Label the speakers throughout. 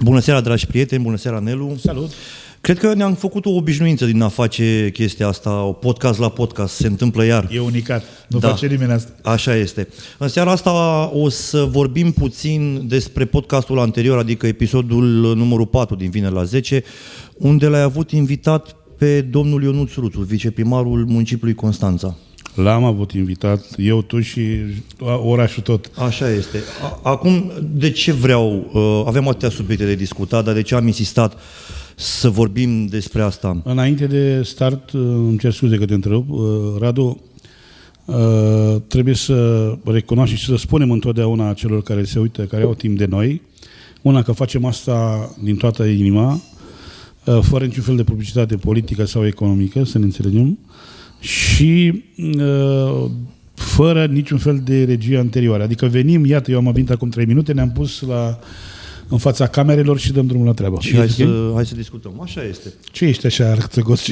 Speaker 1: Bună seara, dragi prieteni, bună seara, Nelu.
Speaker 2: Salut!
Speaker 1: Cred că ne-am făcut o obișnuință din a face chestia asta, o podcast la podcast, se întâmplă iar.
Speaker 2: E unicat, nu face nimeni asta.
Speaker 1: Așa este. În seara asta o să vorbim puțin despre podcastul anterior, adică episodul numărul 4 din Vineri la 10, unde l-ai avut invitat pe domnul Ionuț Ruțu, viceprimarul municipiului Constanța.
Speaker 2: L-am avut invitat, eu, tu și orașul tot.
Speaker 1: Așa este. Acum, de ce vreau, avem atâtea subiecte de discutat, dar de ce am insistat să vorbim despre asta?
Speaker 2: Înainte de start, îmi cer scuze că te întrerup, Radu, trebuie să recunoaștem și să spunem întotdeauna celor care se uită, care au timp de noi, una, că facem asta din toată inima, fără niciun fel de publicitate politică sau economică, să ne înțelegem, și fără niciun fel de regie anterioară. Adică venim, iată, eu am venit acum 3 minute, ne-am pus în fața camerelor și dăm drumul la treabă.
Speaker 1: Și hai să discutăm. Așa este.
Speaker 2: Ce ești așa arțăgos?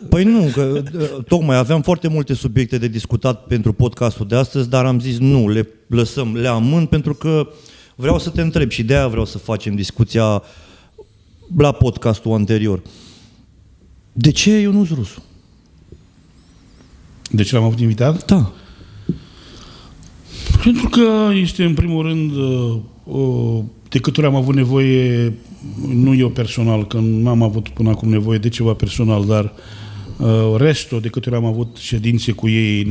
Speaker 1: Păi nu, că tocmai aveam foarte multe subiecte de discutat pentru podcastul de astăzi, dar am zis nu, le lăsăm, le amân, pentru că vreau să te întreb și de-aia vreau să facem discuția la podcastul anterior. De ce Ionuț Ruțu?
Speaker 2: De ce l-am avut invitat?
Speaker 1: Da.
Speaker 2: Pentru că este, în primul rând, de câte ori am avut nevoie, nu eu personal, că nu am avut până acum nevoie de ceva personal, dar restul, de câte ori am avut ședințe cu ei,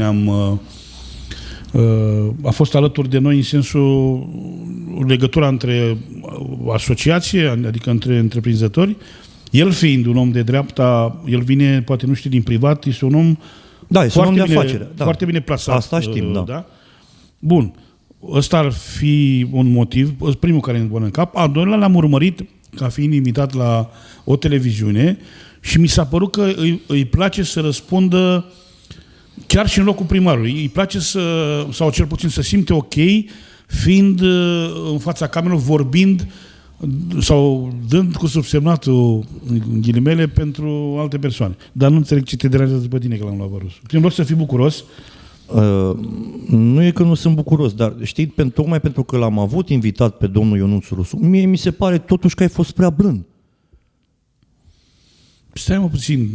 Speaker 2: a fost alături de noi în sensul legătura între asociație, adică între întreprinzători. El fiind un om de dreapta, el vine, poate nu știu, din privat, este un om
Speaker 1: este un om de afacere.
Speaker 2: Foarte bine plasat.
Speaker 1: Asta știm, da.
Speaker 2: Bun. Ăsta ar fi un motiv, primul care îmi pune în cap. Al doilea l-am urmărit ca fiind invitat la o televiziune și mi s-a părut că îi place să răspundă chiar și în locul primarului. Îi place sau cel puțin să simte ok, fiind în fața camerelor, vorbind sau dând cu subsemnatul în ghilimele pentru alte persoane. Dar nu înțeleg ce te deranjează pe tine că l-am luat pe Rusu. În loc să fii bucuros.
Speaker 1: Nu e că nu sunt bucuros, dar știi, tocmai pentru că l-am avut invitat pe domnul Ionuț Ruțu, mie mi se pare totuși că ai fost prea blând.
Speaker 2: Stai mă puțin,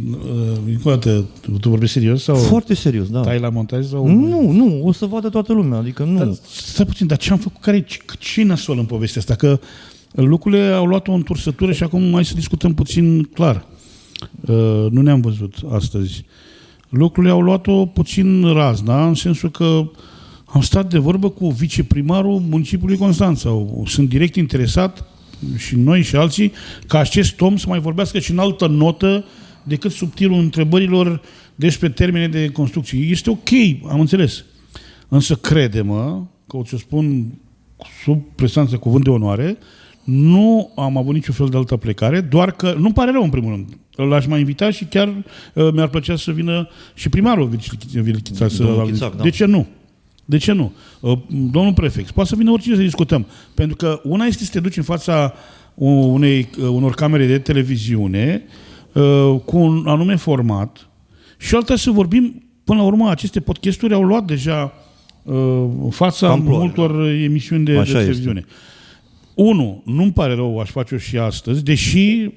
Speaker 2: încă o dată, tu vorbești serios? Sau
Speaker 1: foarte serios, da.
Speaker 2: Tai la montaj? Sau...
Speaker 1: Nu, o să vadă toată lumea, adică nu.
Speaker 2: Dar, stai puțin, dar ce am făcut? Ce e nasol în povestea asta? Că lucrurile au luat o întorsătură și acum mai să discutăm puțin clar. Nu ne-am văzut astăzi. Lucrurile au luat-o puțin razna, în sensul că am stat de vorbă cu viceprimarul municipiului Constanța. Sunt direct interesat, și noi și alții, ca acest om să mai vorbească și în altă notă decât subtilul întrebărilor despre termene de construcție. Este ok, am înțeles. Însă crede-mă, că o ți-o spun sub presanță cuvânt de onoare, nu am avut niciun fel de altă plecare, doar că nu-mi pare rău în primul rând. L-aș mai invita și chiar mi-ar plăcea să vină și primarul Vilchița.
Speaker 1: Da.
Speaker 2: De ce nu? De ce nu? Domnul prefect, poate să vină oricine să discutăm. Pentru că una este să te duci în fața unor camere de televiziune cu un anume format și alta să vorbim, până la urmă, aceste podcasturi au luat deja fața multor emisiuni de televiziune. Este. Nu-mi pare rău, aș face-o și astăzi, deși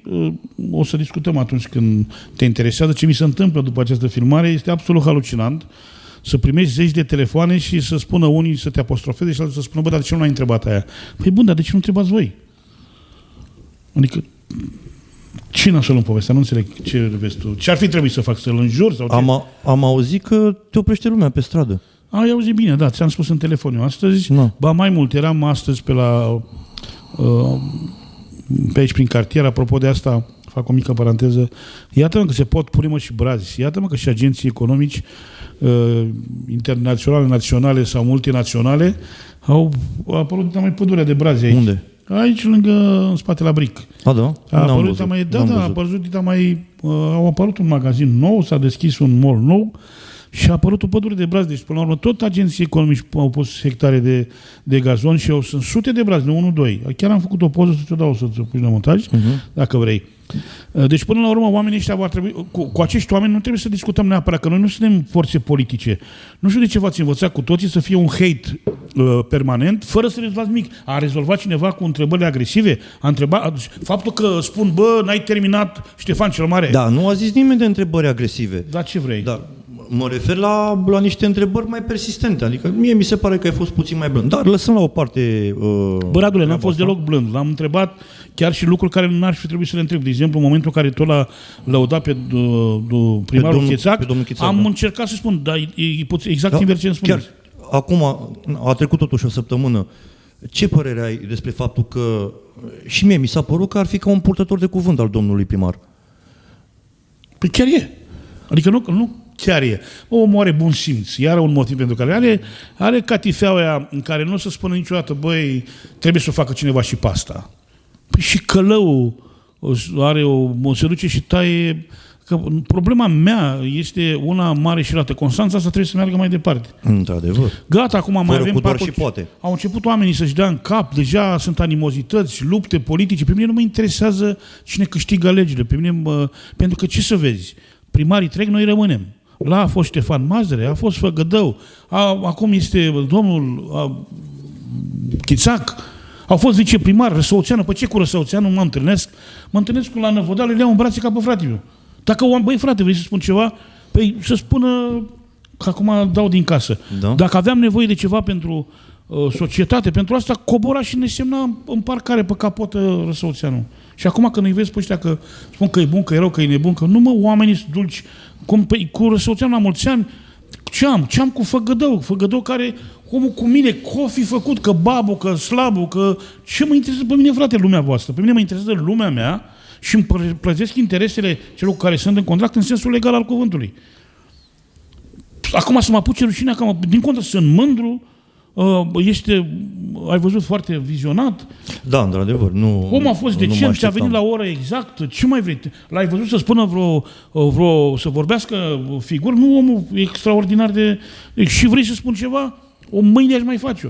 Speaker 2: o să discutăm atunci când te interesează. Ce mi se întâmplă după această filmare este absolut halucinant. Să primești zeci de telefoane și să spună unii să te apostrofeze și alții să spună, dar de ce nu l-ai întrebat aia? Păi bun, dar de ce nu întrebați voi? Adică, ce nasol în povestea? Nu înțeleg ce vezi tu. Ce ar fi trebuit să fac? Să-l înjur? Sau ce?
Speaker 1: Am auzit că te oprește lumea pe stradă.
Speaker 2: Ai auzit bine, da, ți-am spus în telefon eu astăzi. No. Ba mai mult, eram astăzi pe aici prin cartier, apropo de asta, fac o mică paranteză, iată-mă că se pot pune și brazi, iată-mă că și agenții economici internaționale, naționale sau multinaționale au apărut mai pădurea de brazi aici.
Speaker 1: Unde?
Speaker 2: Aici, în spate la Bric.
Speaker 1: Da?
Speaker 2: Au apărut un magazin nou, s-a deschis un mall nou și a apărut o pădure de brazi. Deci, până la urmă, tot agenții economici au pus hectare de gazon și sunt sute de brazi, nu 1-2. Chiar am făcut o poză să ți-o dau să-ți o pui la montaj, dacă vrei. Deci, până la urmă, oamenii ăștia vor trebui, cu acești oameni nu trebuie să discutăm neapărat, că noi nu suntem forțe politice. Nu știu de ce v-ați învățat cu toții să fie un hate permanent, fără să rezolvați nimic. A rezolvat cineva cu întrebări agresive? A întrebat, faptul că spun, bă, n-ai terminat Ștefan cel Mare.
Speaker 1: Da, nu a zis nimeni de întrebări agresive.
Speaker 2: Da, ce vrei?
Speaker 1: Da. Mă refer la niște întrebări mai persistente. Adică mie mi se pare că ai fost puțin mai blând. Dar lăsăm la o parte...
Speaker 2: Bă, Radule, n-am fost deloc blând. L-am întrebat chiar și lucruri care n-ar fi trebuit să le întreb. De exemplu, în momentul în care tot l-a lăudat pe primarul Chețac, am încercat să spun, dar e exact invers ce îmi spuneți.
Speaker 1: Chiar acum a trecut totuși o săptămână. Ce părere ai despre faptul că și mie mi s-a părut că ar fi ca un purtător de cuvânt al domnului primar?
Speaker 2: Păi chiar e. Adică nu chiar e. Omul are bun simț. Iar un motiv pentru care are catifeaua aia în care nu o să spună niciodată, băi, trebuie să o facă cineva și pe asta. Păi și călăul se duce și taie. Că problema mea este una mare și lată. Constanța asta trebuie să meargă mai departe.
Speaker 1: Într-adevăr.
Speaker 2: Gata, acum mai avem
Speaker 1: doar și poate.
Speaker 2: Au început oamenii să-și dea în cap, deja sunt animozități, lupte politice. Pe mine nu mă interesează cine câștigă alegerile. Pe mine, pentru că ce să vezi? Primarii trec, noi rămânem. La a fost Ștefan Mazăre, a fost Făgădău, acum este domnul Chețac, au fost viceprimar, Răsăuțeanu. Pe ce cu Răsăuțeanu mă întâlnesc? Mă întâlnesc cu la Năvodal, le iau în brațe ca pe fratele meu. Dacă băi frate, vrei să spun ceva? Păi să spună că acum dau din casă. Da. Dacă aveam nevoie de ceva pentru societate, pentru asta, cobora și ne semna în parcare pe capotă Răsăuțeanu. Și acum când îi vezi pe ăștia că spun că e bun, că e rău, că e nebun, că nu oamenii sunt dulci, cu Răsăuțeanu la mulți ani, ce am cu Făgădău care, omul cu mine, cofi făcut, că babu, că slabu, că ce mă interesează pe mine, frate, lumea voastră? Pe mine mă interesează lumea mea și îmi plătesc interesele celor cu care sunt în contract în sensul legal al cuvântului. Acum să mă apuce rușinea, din contră sunt mândru, ai văzut, foarte vizionat.
Speaker 1: Da, într-adevăr.
Speaker 2: Omul a fost decent, ți-a venit la oră exactă. Ce mai vrei? L-ai văzut să spună să vorbească figuri? Nu, omul e extraordinar de... Și vrei să spun ceva? Mâine aș mai face-o.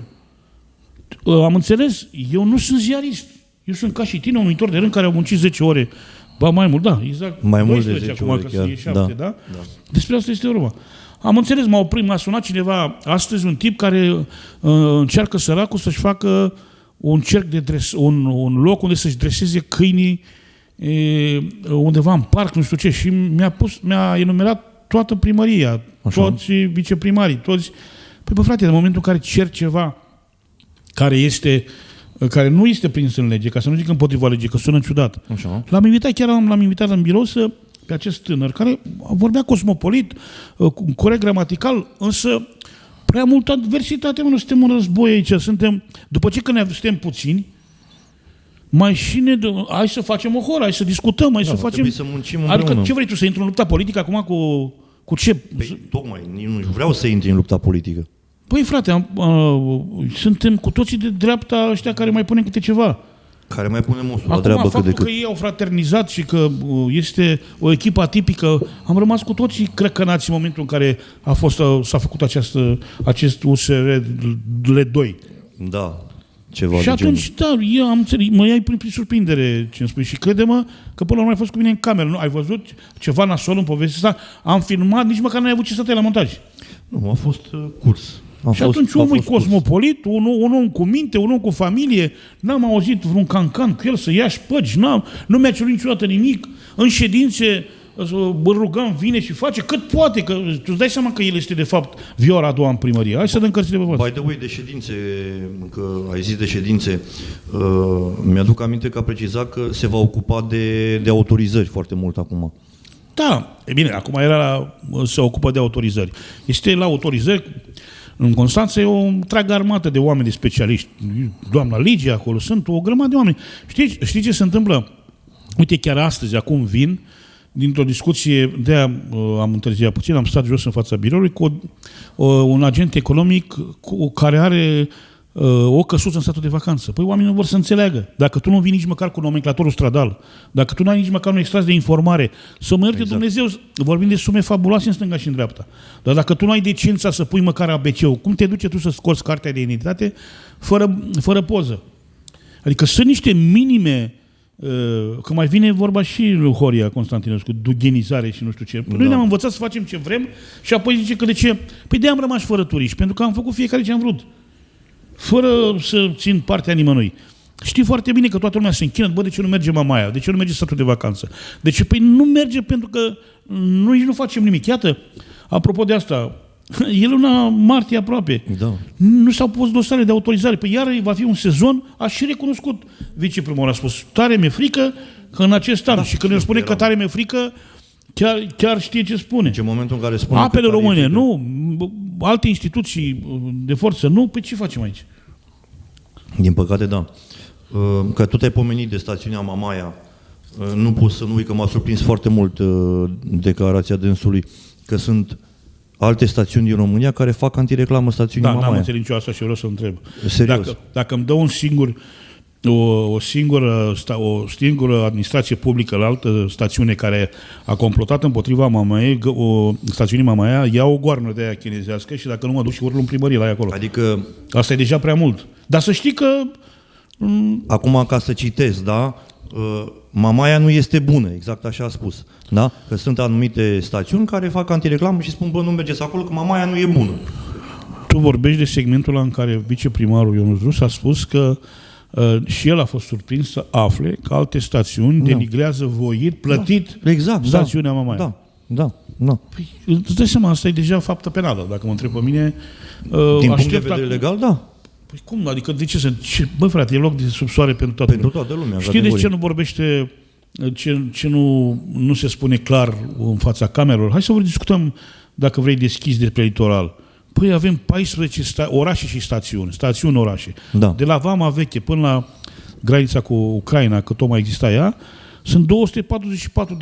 Speaker 2: Am înțeles? Eu nu sunt ziarist. Eu sunt ca și tine, un monitor de rând care au muncit 10 ore. Ba mai mult, da, exact.
Speaker 1: Mai mult de 10
Speaker 2: acum,
Speaker 1: ore
Speaker 2: că
Speaker 1: chiar.
Speaker 2: e 7, da? Despre asta este vorba. Am înțeles, m-a sunat cineva astăzi, un tip care încearcă săracul să-și facă un cerc de un loc unde să-și dreseze câinii undeva în parc, nu știu ce, și mi-a enumerat toată primăria, toți viceprimarii, toți. Păi, bă, frate, în momentul în care cer ceva care nu este prins în lege, ca să nu zic împotriva legii, că sună ciudat.
Speaker 1: Așa.
Speaker 2: L-am invitat în birou pe acest tânăr, care vorbea cosmopolit, corect gramatical, însă prea multă adversitate, nu suntem în război aici, după ce că suntem puțini, hai să facem o horă, hai să discutăm, hai să facem...
Speaker 1: Să muncim
Speaker 2: adică ce vrei tu, să intri în lupta politică acum cu ce?
Speaker 1: Păi, tocmai, nu vreau să intri în lupta politică.
Speaker 2: Păi frate, suntem cu toții de dreapta ăștia care mai punem câte ceva.
Speaker 1: Care mai punem osul la treabă cât de cât.
Speaker 2: Acum, că ei au fraternizat și că este o echipă atipică, am rămas cu toții crăcănați în momentul în care s-a făcut acest USR-2.
Speaker 1: Da, ceva
Speaker 2: și atunci, da, eu am înțeles, mă iai prin surprindere ce îmi spui și crede-mă că până la urmă ai fost cu mine în cameră. Nu? Ai văzut ceva nasol în povestea asta? Am filmat, nici măcar n-ai avut ce să te la montaj. Nu,
Speaker 1: a fost curs.
Speaker 2: Și atunci omul e cosmopolit, un om cu minte, un om cu familie, n-am auzit vreun cancan cu el să ia șpăgi, nu mi-a cerut niciodată nimic. În ședințe rugăm, vine și face cât poate, că tu îți dai seama că el este de fapt Viora a doua în primărie. Hai să dăm cărțile pe față.
Speaker 1: By the way, de ședințe, că ai zis de ședințe, mi-aduc aminte că a precizat că se va ocupa de autorizări foarte mult acum.
Speaker 2: Da, e bine, acum se ocupă de autorizări. Este la autorizări. În Constanța e o întreagă armată de oameni, de specialiști. Doamna Ligia acolo, sunt o grămadă de oameni. Știi ce se întâmplă? Uite, chiar astăzi, acum vin, dintr-o discuție, de-aia am întârziat puțin, am stat jos în fața biroului cu un agent economic care are o căsuță în statul de vacanță. Păi oamenii nu vor să înțeleagă. Dacă tu nu vii nici măcar cu nomenclatorul stradal, dacă tu nu ai nici măcar un extras de informare, să mă ierte Dumnezeu, vorbim de sume fabuloase în stânga și în dreapta. Dar dacă tu nu ai decența să pui măcar ABC-ul, cum te duce tu să scoți cartea de identitate fără poză? Adică sunt niște minime, că mai vine vorba și lui Horia Constantinescu, dugenizare și nu știu ce. Noi ne-am învățat să facem ce vrem și apoi zice că de ce? Păi de-aia am rămas fără turiști, pentru că am făcut fiecare ce am vrut. Fără să țin partea nimănui. Știi foarte bine că toată lumea se închină, bă, de ce nu merge Mamaia? De ce nu merge statul de vacanță? De ce? Păi nu merge pentru că noi nu facem nimic. Iată, apropo de asta, e luna martie aproape.
Speaker 1: Da.
Speaker 2: Nu s-au pus dosare de autorizare. Păi iar va fi un sezon, aș și recunoscut. Viceprimarul a spus, tare mi-e frică că în acest an. Și când îmi spune că tare mi-e frică, chiar știe ce spune.
Speaker 1: În momentul în care spune
Speaker 2: Apele Române, nu, alte instituții de forță, nu, pe ce facem aici?
Speaker 1: Din păcate, da. Că tu te-ai pomenit de stațiunea Mamaia, nu pot să nu uit că m-a surprins foarte mult declarația dânsului că sunt alte stațiuni din România care fac antireclamă stațiunii Mamaia.
Speaker 2: Da, n-am înțeles nicio asta și vreau să întreb.
Speaker 1: Serios.
Speaker 2: Dacă îmi dă o singură administrație publică la altă stațiune care a complotat împotriva Mamaia, stațiunii Mamaia, ia o goarnă de aia chinezească și dacă nu mă duc și urlu în primărie la ea acolo.
Speaker 1: Adică...
Speaker 2: Asta e deja prea mult. Dar să știi că...
Speaker 1: Acum, ca să citesc, da? Mamaia nu este bună, exact așa a spus. Da? Că sunt anumite stațiuni care fac antireclamă și spun, bă, nu mergeți acolo, că Mamaia nu e bună.
Speaker 2: Tu vorbești de segmentul ăla în care viceprimarul Ionuț Rus a spus că și el a fost surprins să afle că alte stațiuni denigrează voit, plătit stațiunea Mamaia.
Speaker 1: Da.
Speaker 2: Păi, îți dai seama, asta e deja faptă penală, dacă mă întreb pe mine.
Speaker 1: Din punct de vedere legal, da.
Speaker 2: Păi cum? Adică de ce să... Bă, frate, e loc de sub soare pentru toată
Speaker 1: lumea.
Speaker 2: Știi de ce nu vorbește, ce nu se spune clar în fața camerelor? Hai să discutăm, dacă vrei, deschis despre litoral. Păi avem 14 orașe și stațiuni orașe.
Speaker 1: Da.
Speaker 2: De la Vama Veche până la granița cu Ucraina, că tot mai exista ea, sunt 244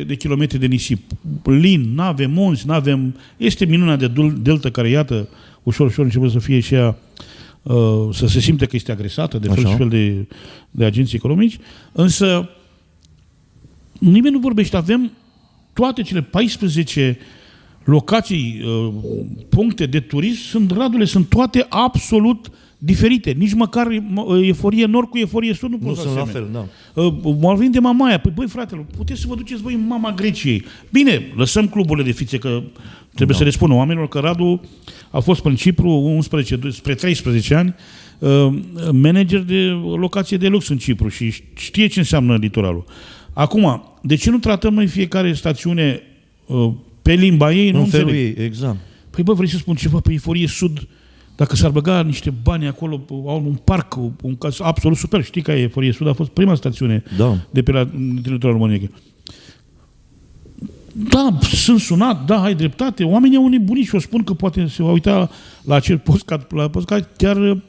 Speaker 2: de kilometri de nisip. Lin, n-avem munți, n-avem... Este minunea de delta care, iată, ușor începe să fie și ea, să se simte că este agresată de fel și fel de agenții economici, însă nimeni nu vorbește. Avem toate cele 14 locații, puncte de turism, sunt toate absolut diferite. Nici măcar eforie nord cu eforie sud nu
Speaker 1: sunt la fel, da.
Speaker 2: Vorbim de Mamaia. Păi, băi, fratelor, puteți să vă duceți voi în mama Greciei. Bine, lăsăm cluburile de fițe, că trebuie să le spună oamenilor că Radu a fost pe Cipru spre 13 ani manager de locație de lux în Cipru și știe ce înseamnă litoralul. Acum, de ce nu tratăm noi fiecare stațiune pe limba ei? Nu înțeleg.
Speaker 1: Ei, exact.
Speaker 2: Păi bă, vrei să spun ceva pe Eforie Sud? Dacă s-ar băga niște bani acolo, au un parc, un caz absolut super. Știi că Eforie Sud a fost prima stațiune de pe teritoriul României. Da, sunt sunat, da, ai dreptate. Oamenii au nebunit și o spun că poate se va uita la acel postcard chiar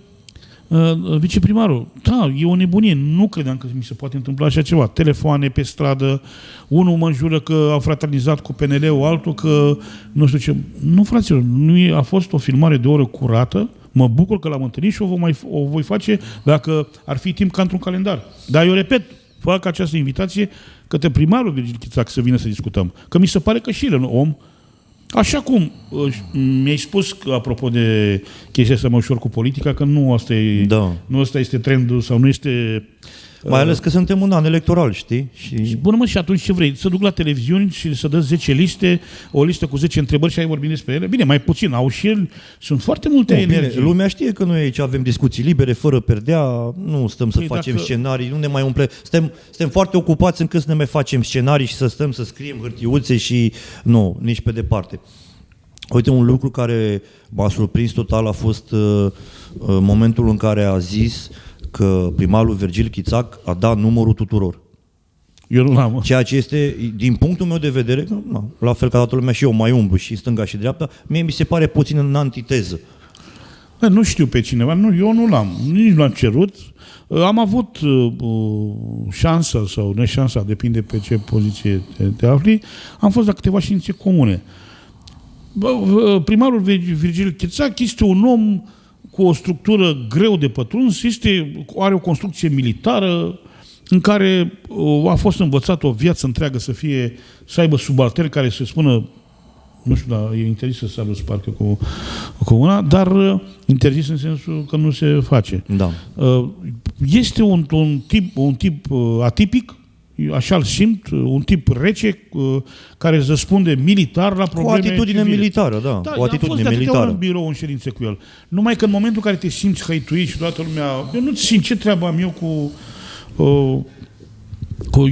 Speaker 2: viceprimarul. Da, e o nebunie. Nu credeam că mi se poate întâmpla așa ceva. Telefoane pe stradă, unul mă înjură că a fraternizat cu PNL-ul, altul că nu știu ce. Nu, fraților, a fost o filmare de oră curată. Mă bucur că l-am întâlnit și o voi face dacă ar fi timp ca într-un calendar. Dar eu repet, fac această invitație către primarul Virgil Chițac să vină să discutăm. Că mi se pare că și el, un om, așa cum mi-ai spus, că, apropo de chestia asta mai ușor cu politica, că nu asta este trendul sau nu este...
Speaker 1: Mai ales că suntem un an electoral, știi?
Speaker 2: Și... Bună mă, și atunci ce vrei? Să duc la televiziuni și să dă 10 liste, o listă cu 10 întrebări și ai vorbit despre ele? Bine, mai puțin, au și el, sunt foarte multe energii.
Speaker 1: Bine, lumea știe că noi aici avem discuții libere, fără perdea, nu stăm să facem scenarii, nu ne mai umple. Suntem foarte ocupați încât să ne mai facem scenarii și să stăm să scriem hârtiuțe și nu, nici pe departe. Uite, un lucru care m-a surprins total a fost momentul în care a zis că primarul Virgil Chițac a dat numărul tuturor.
Speaker 2: Eu nu l-am.
Speaker 1: Ceea ce este, din punctul meu de vedere, la fel ca toată lumea și eu mai umblu și stânga și dreapta, mie mi se pare puțin în antiteză.
Speaker 2: Nu știu pe cineva, eu nu l-am, nici nu l-am cerut. Am avut șansa sau neșansa, depinde pe ce poziție te afli, am fost la câteva ședințe comune. Primarul Virgil Chițac este un om cu o structură greu de pătruns, are o construcție militară în care a fost învățat o viață întreagă să aibă subalterni care să spună, nu știu, dar e interzis să saluți parcă cu una, dar interzis în sensul că nu se face.
Speaker 1: Da.
Speaker 2: Este un tip atipic, așa-l simt, un tip rece care îți răspunde militar la probleme
Speaker 1: Cu atitudine
Speaker 2: civile.
Speaker 1: militară, da. Cu atitudine
Speaker 2: am fost
Speaker 1: militară.
Speaker 2: în birou în ședințe cu el. Numai că în momentul în care te simți hăituit și toată lumea... Eu nu simt ce treabă am eu cu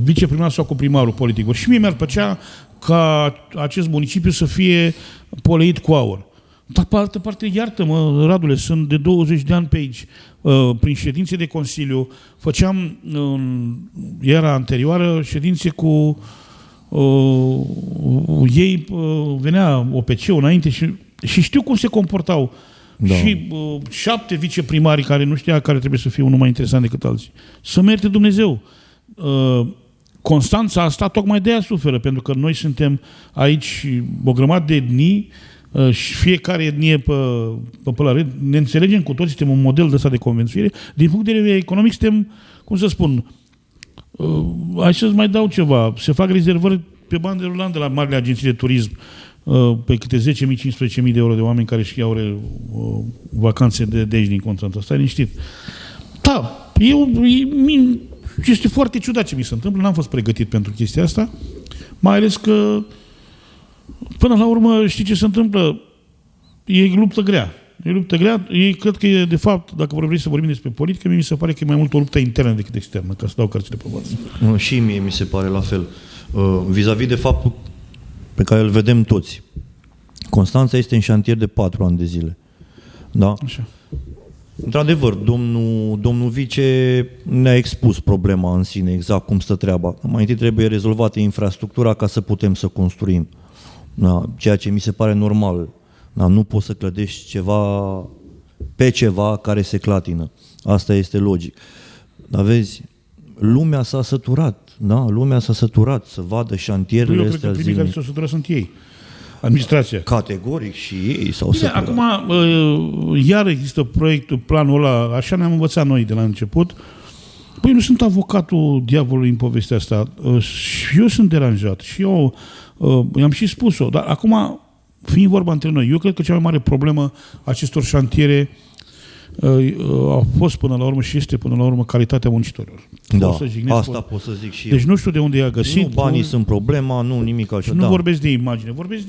Speaker 2: viceprimarul sau cu primarul politic. Și mie mi-ar plăcea ca acest municipiu să fie poleit cu aur. Dar pe altă parte, iartă-mă, Radule, sunt de 20 de ani pe aici. Prin ședințe de Consiliu făceam în era anterioară ședințe cu ei, venea OPC-ul înainte și știu cum se comportau. Da. Și 7 viceprimari care nu știa care trebuie să fie unul mai interesant decât alții. Să merte Dumnezeu. Constanța asta tocmai de aia suferă, pentru că noi suntem aici o grămadă de etnii și fiecare etnie pe pălăret, ne înțelegem cu toți, suntem un model de ăsta de convențuire. Din punct de vedere economic suntem, cum să spun, hai să-ți mai dau ceva, se fac rezervări pe bani de rulant de la marile agenții de turism pe câte 10.000-15.000 de euro de oameni care își iau vacanțe de aici din Constanța. Stai liniștit. Da, este foarte ciudat ce mi se întâmplă, n-am fost pregătit pentru chestia asta, mai ales că până la urmă, știi ce se întâmplă? E luptă grea. Ei cred că e, de fapt, dacă vrei să vorbim despre politică, mie mi se pare că e mai mult o luptă internă decât externă, ca să dau cărțile pe bază.
Speaker 1: Și mie mi se pare la fel. Vis-a-vis de faptul pe care îl vedem toți. Constanța este în șantier de 4 ani de zile. Da?
Speaker 2: Așa.
Speaker 1: Într-adevăr, domnul vice ne-a expus problema în sine, exact cum stă treaba. Mai întâi trebuie rezolvată infrastructura ca să putem să construim. Da, ceea ce mi se pare normal. Da, nu poți să clădești ceva care se clatină. Asta este logic. Dar vezi, lumea s-a săturat. Da? Lumea s-a săturat să vadă șantierele astea zilnic.
Speaker 2: Primii care s-au săturat sunt ei. Administrația.
Speaker 1: Categoric și ei s-au
Speaker 2: Bine,
Speaker 1: săturat.
Speaker 2: acum, iar există planul ăla, așa ne-am învățat noi de la început. Păi nu sunt avocatul diavolului în povestea asta. Și eu sunt deranjat. Și eu i-am și spus-o. Dar acum, fiind vorba între noi, eu cred că cea mai mare problemă acestor șantiere a fost până la urmă și este până la urmă calitatea muncitorilor.
Speaker 1: Da, asta pot să zic și eu.
Speaker 2: Deci nu știu de unde i-a găsit.
Speaker 1: Nu banii sunt problema, nu nimic altceva.
Speaker 2: Nu vorbesc de imagine, vorbesc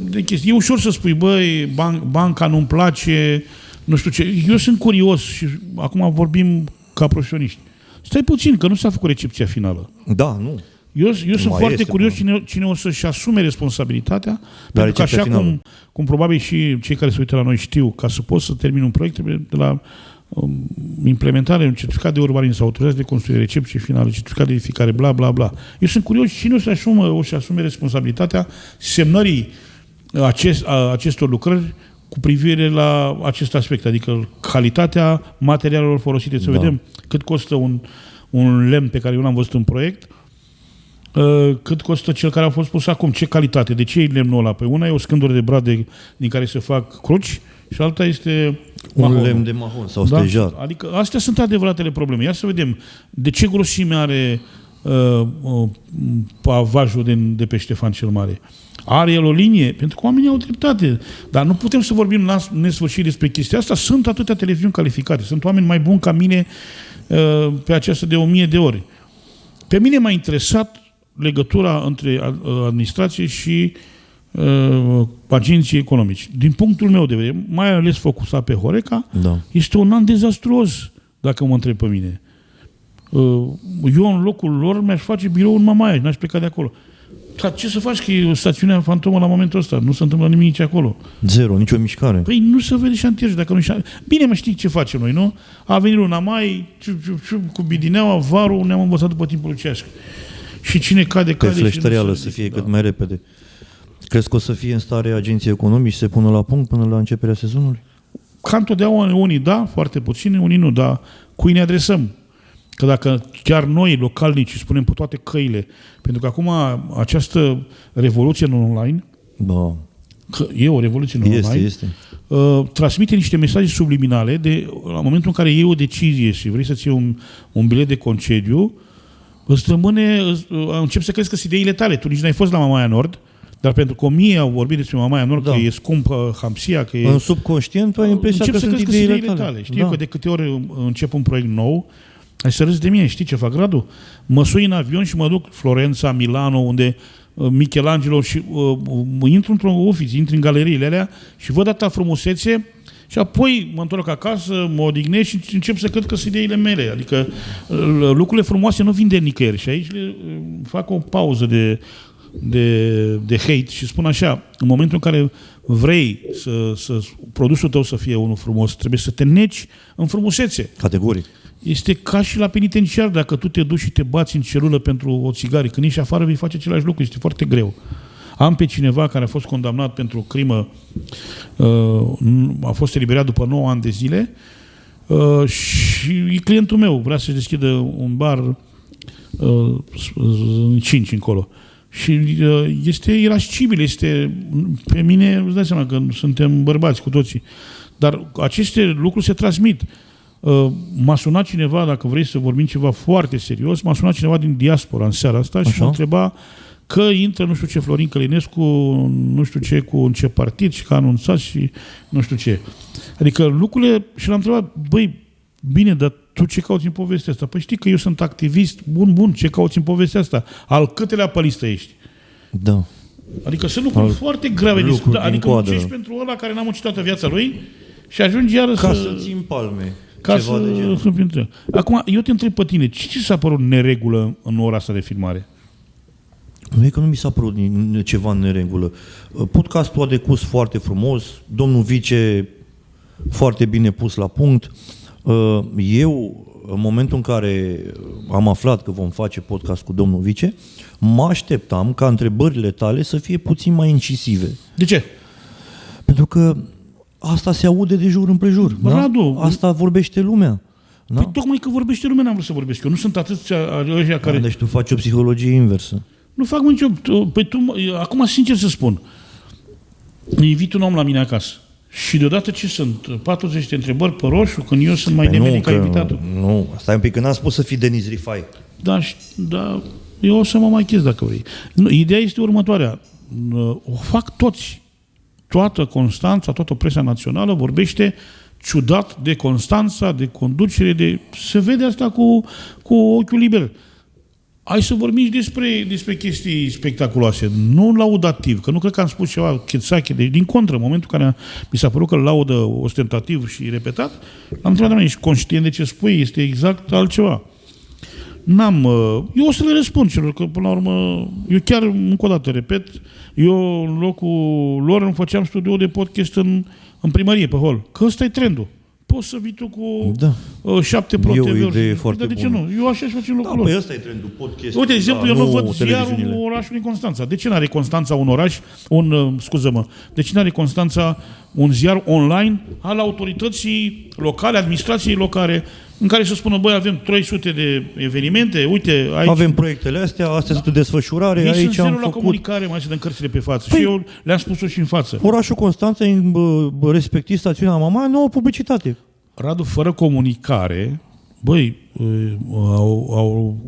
Speaker 2: de chestii. E ușor să spui, băi, banca nu-mi place, nu știu ce. Eu sunt curios și acum vorbim ca profesioniști. Stai puțin, că nu s-a făcut recepția finală.
Speaker 1: Da, nu.
Speaker 2: Eu sunt foarte curios cine o să-și asume responsabilitatea, pentru că așa cum probabil și cei care se uită la noi știu, ca să poți să termini un proiect, trebuie de la implementare, un certificat de urbanism, autorizație de construire, recepție finală, certificat de edificare, bla, bla, bla. Eu sunt curios cine o să asume responsabilitatea semnării acestor lucrări cu privire la acest aspect, adică calitatea materialelor folosite. Să vedem cât costă un lemn pe care eu l-am văzut în proiect, cât costă cel care a fost pus acum, ce calitate, de ce e lemnul ăla? Păi una e o scândură de brad din care se fac cruci și alta este
Speaker 1: un lemn de mahon sau stejar.
Speaker 2: Adică astea sunt adevăratele probleme. Ia să vedem de ce grosime are pavajul de pe Ștefan cel Mare. Are el o linie? Pentru că oamenii au dreptate. Dar nu putem să vorbim la nesfârșit despre chestia asta. Sunt atâtea televiziuni calificate. Sunt oameni mai buni ca mine pe aceasta de 1000 de ori. Pe mine m-a interesat legătura între administrație și agenții economici. Din punctul meu de vedere, mai ales focusat pe Horeca, este un an dezastruos, dacă mă întreb pe mine. Eu în locul lor mi-aș face birou în Mamaia și n-aș pleca de acolo. Dar ce să faci că e o stațiune fantomă la momentul ăsta? Nu se întâmplă nimic nici acolo.
Speaker 1: Zero, nicio mișcare.
Speaker 2: Păi nu se vede șantierul dacă nu Bine, mă știi ce facem noi, nu? A venit luna mai, cu bidineaua, varul, ne-am învățat după timpul lucească. Și cine cade.
Speaker 1: Pe fleștăreală să fie cât mai repede. Crezi că o să fie în stare agenții economici să se pună la punct până la începerea sezonului?
Speaker 2: Ca întotdeauna, unii da, foarte puțini, unii nu, dar cui ne adresăm? Că dacă chiar noi, localnici, spunem pe toate căile, pentru că acum această revoluție în online, că e o revoluție în online,
Speaker 1: Este.
Speaker 2: Transmite niște mesaje subliminale la momentul în care iei o decizie și vrei să-ți iei un bilet de concediu, începi să crezi că sunt ideile tale. Tu nici n-ai fost la Mamaia Nord, dar pentru că 1000 au vorbit despre Mamaia Nord, că e scumpă Hamsia, că e...
Speaker 1: În subconștient, tu ai impresia că sunt ideile tale.
Speaker 2: Știi că de câte ori încep un proiect nou, ai să râzi de mine. Știi ce fac, Radu? Mă sui în avion și mă duc Florența, Milano, unde Michelangelo și intru într-un ofiț, intru în galeriile alea și văd atâta frumusețe și apoi mă întorc acasă, mă odihnesc și încep să cred că sunt ideile mele. Adică lucrurile frumoase nu vin de nicăieri și aici fac o pauză de hate și spun așa, în momentul în care vrei să produsul tău să fie unul frumos, trebuie să te neci în frumusețe.
Speaker 1: Categoric.
Speaker 2: Este ca și la penitenciar, dacă tu te duci și te bați în celulă pentru o țigară, când ești afară vei face același lucru, este foarte greu. Am pe cineva care a fost condamnat pentru o crimă, a fost eliberat după 9 ani de zile și e clientul meu, vrea să-și deschidă un bar 5 încolo. Și este irascibil, pe mine, îți dai seama că suntem bărbați cu toții, dar aceste lucruri se transmit. M-a sunat cineva, dacă vrei să vorbim ceva foarte serios, m-a sunat cineva din diaspora în seara asta și mă întreba că intră nu știu ce Florin Călinescu, nu știu ce, în ce partid și că a anunțat și nu știu ce. Adică lucrurile, și l-am întrebat, băi, bine, dar tu ce cauți în povestea asta? Păi știi că eu sunt activist, bun, ce cauți în povestea asta? Al câtelea pe listă ești?
Speaker 1: Da.
Speaker 2: Adică sunt lucruri foarte grave. Adică muncești pentru ăla care n-a muncit toată viața lui și ajungi iară
Speaker 1: să ții în palme.
Speaker 2: Ca să... Acum, eu te întreb pe tine, ce s-a părut neregulă în ora asta de filmare?
Speaker 1: Nu e că nu mi s-a părut ceva în neregulă. Podcastul a decurs foarte frumos, domnul Vice foarte bine pus la punct. Eu, în momentul în care am aflat că vom face podcast cu domnul Vice, mă așteptam ca întrebările tale să fie puțin mai incisive.
Speaker 2: De ce?
Speaker 1: Pentru că asta se aude de jur împrejur.
Speaker 2: Radu,
Speaker 1: da? Asta vorbește lumea. Da?
Speaker 2: Păi tocmai că vorbește lumea n-am vrut să vorbesc eu. Nu sunt atâția ăștia care...
Speaker 1: Deci tu faci o psihologie inversă.
Speaker 2: Nu fac nicio... Păi acum, sincer să spun, îmi invit un om la mine acasă. Și deodată ce sunt? 40 de întrebări pe roșu, când eu sunt mai nemenic ca invitatul.
Speaker 1: Nu, stai un pic, că n-am spus să fii Denis Rifai.
Speaker 2: Da, eu o să mă mai chez dacă vrei. Ideea este următoarea. O fac toți. Toată Constanța, toată presa națională vorbește ciudat de Constanța, de conducere, se vede asta cu ochiul liber. Hai să vorbim și despre chestii spectaculoase, nu laudativ, că nu cred că am spus ceva chețache, deci din contră, în momentul în care mi s-a părut că laudă ostentativ și repetat, am întrebat, ești conștient de ce spui, este exact altceva. Eu o să le răspund celor, că până la urmă, eu chiar, încă o dată, repet, eu în locul lor îmi făceam studio de podcast în primărie, pe hol, că ăsta e trendul. Poți să vii tu cu 7 ProTV-uri. Dar de ce nu? Eu așa aș face în locul lor.
Speaker 1: Păi ăsta e trendul podcast.
Speaker 2: Uite, de exemplu, eu nu văd ziarul orașului Constanța. De ce n-are Constanța un oraș, de ce n-are Constanța un ziar online al autorității locale, administrației locale, în care să spună, băi, avem 300 de evenimente, uite, aici...
Speaker 1: Avem proiectele astea sunt în desfășurare, aici am făcut...
Speaker 2: la comunicare, mai să dăm cărțile pe față. Păi, și eu le-am spus-o și în față.
Speaker 1: Orașul Constanța, respectiv stațiunea Mamaia, nu au publicitate.
Speaker 2: Radu, fără comunicare, băi, au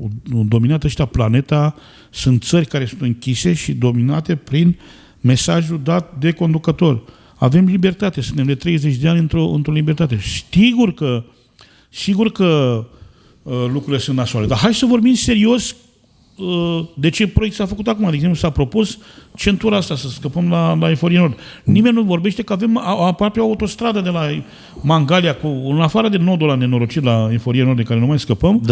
Speaker 2: dominat ăștia planeta, sunt țări care sunt închise și dominate prin mesajul dat de conducător. Avem libertate, suntem de 30 de ani într-o libertate. Sigur că lucrurile sunt nasoale, dar hai să vorbim serios de ce proiect s-a făcut acum. De exemplu, s-a propus centura asta, să scăpăm la Eforie Nord. Nimeni nu vorbește că avem aproape o autostradă de la Mangalia, în afară de nodul ăla nenorocit la Eforie Nord, de care nu mai scăpăm,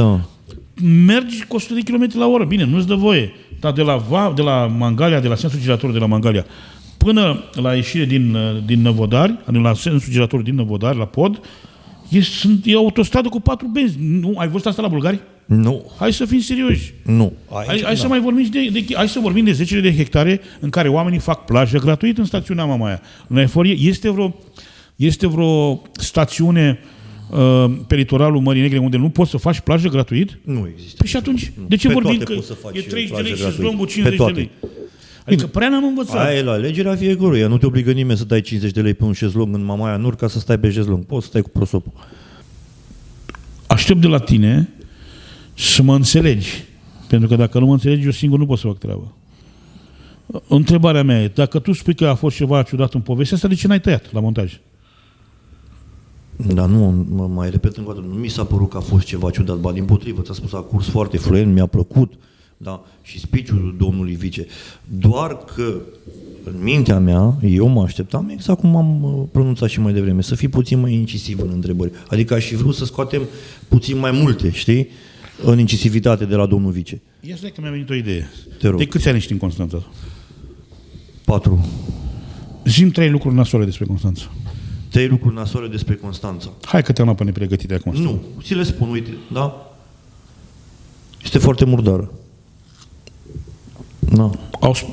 Speaker 2: mergi cu 100 de km la oră. Bine, nu-ți dă voie. Dar de la Mangalia, de la sensul girator de la Mangalia, până la ieșire din Năvodari, la sensul girator din Năvodari, la pod, e autostradă cu 4 benzi. Nu, ai văzut asta la bulgari?
Speaker 1: Nu.
Speaker 2: Hai să fim serioși.
Speaker 1: Nu.
Speaker 2: Hai să mai vorbim hai să vorbim de zecile de hectare în care oamenii fac plajă gratuit în stațiunea Mamaia. În Eforie este vreo stațiune pe litoralul Mării Negre unde nu poți să faci plajă gratuit?
Speaker 1: Nu există.
Speaker 2: Păi și atunci, de ce vorbim că e 30 de lei și îți luăm cu 50 de lei? Adică prea n-am învățat.
Speaker 1: Aia e la alegerea fiecăruia. Nu te obligă nimeni să dai 50 de lei pe un șezlong în Mamaia Nur ca să stai pe șezlong. Poți să stai cu prosopul.
Speaker 2: Aștept de la tine să mă înțelegi. Pentru că dacă nu mă înțelegi, eu singur nu pot să fac treabă. Întrebarea mea e, dacă tu spui că a fost ceva ciudat în povestea asta, de ce n-ai tăiat la montaj?
Speaker 1: Dar nu, mă mai repet încă o dată, nu mi s-a părut că a fost ceva ciudat, ba dimpotrivă, ți-a spus, a curs foarte fluent, mi-a plăcut, da, și speech-ul domnului vice. Doar că în mintea mea, eu mă așteptam, exact cum am pronunțat și mai devreme, să fii puțin mai incisiv în întrebări. Adică aș fi vrut să scoatem puțin mai multe, știi, în incisivitate de la domnul vice.
Speaker 2: Ia stai că mi-a venit o idee.
Speaker 1: Te rog.
Speaker 2: De câți ani ești în Constanța?
Speaker 1: 4.
Speaker 2: Zi-mi 3 lucruri nasoale despre Constanța.
Speaker 1: 3 lucruri nasoale despre Constanța.
Speaker 2: Hai că te-am luat pe nepregătite acum.
Speaker 1: Nu, ți le spun, uite, da? Este foarte murdară. Da.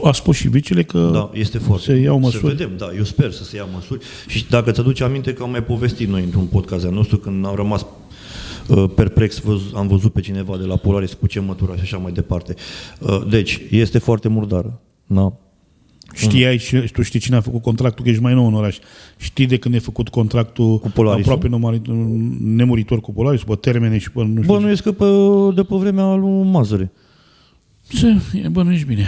Speaker 2: A spus și vicele că
Speaker 1: Da, este foarte.
Speaker 2: se iau măsuri.
Speaker 1: Să vedem, da, eu sper să se ia măsuri. Și dacă ți-aduci aminte că am mai povestit noi într-un podcast al nostru, când am rămas perplex, am văzut pe cineva de la Polaris cu ce mătura și așa mai departe. Deci, este foarte murdară. Da.
Speaker 2: Știai și tu știi cine a făcut contractul, că ești mai nou în oraș. Știi de când e făcut contractul
Speaker 1: Cu Polarisul?
Speaker 2: aproape nemuritor cu Polaris, pe termene și pe nu știu.
Speaker 1: Bănuiesc că de pe vremea lui Mazăre.
Speaker 2: Bănuiești bine.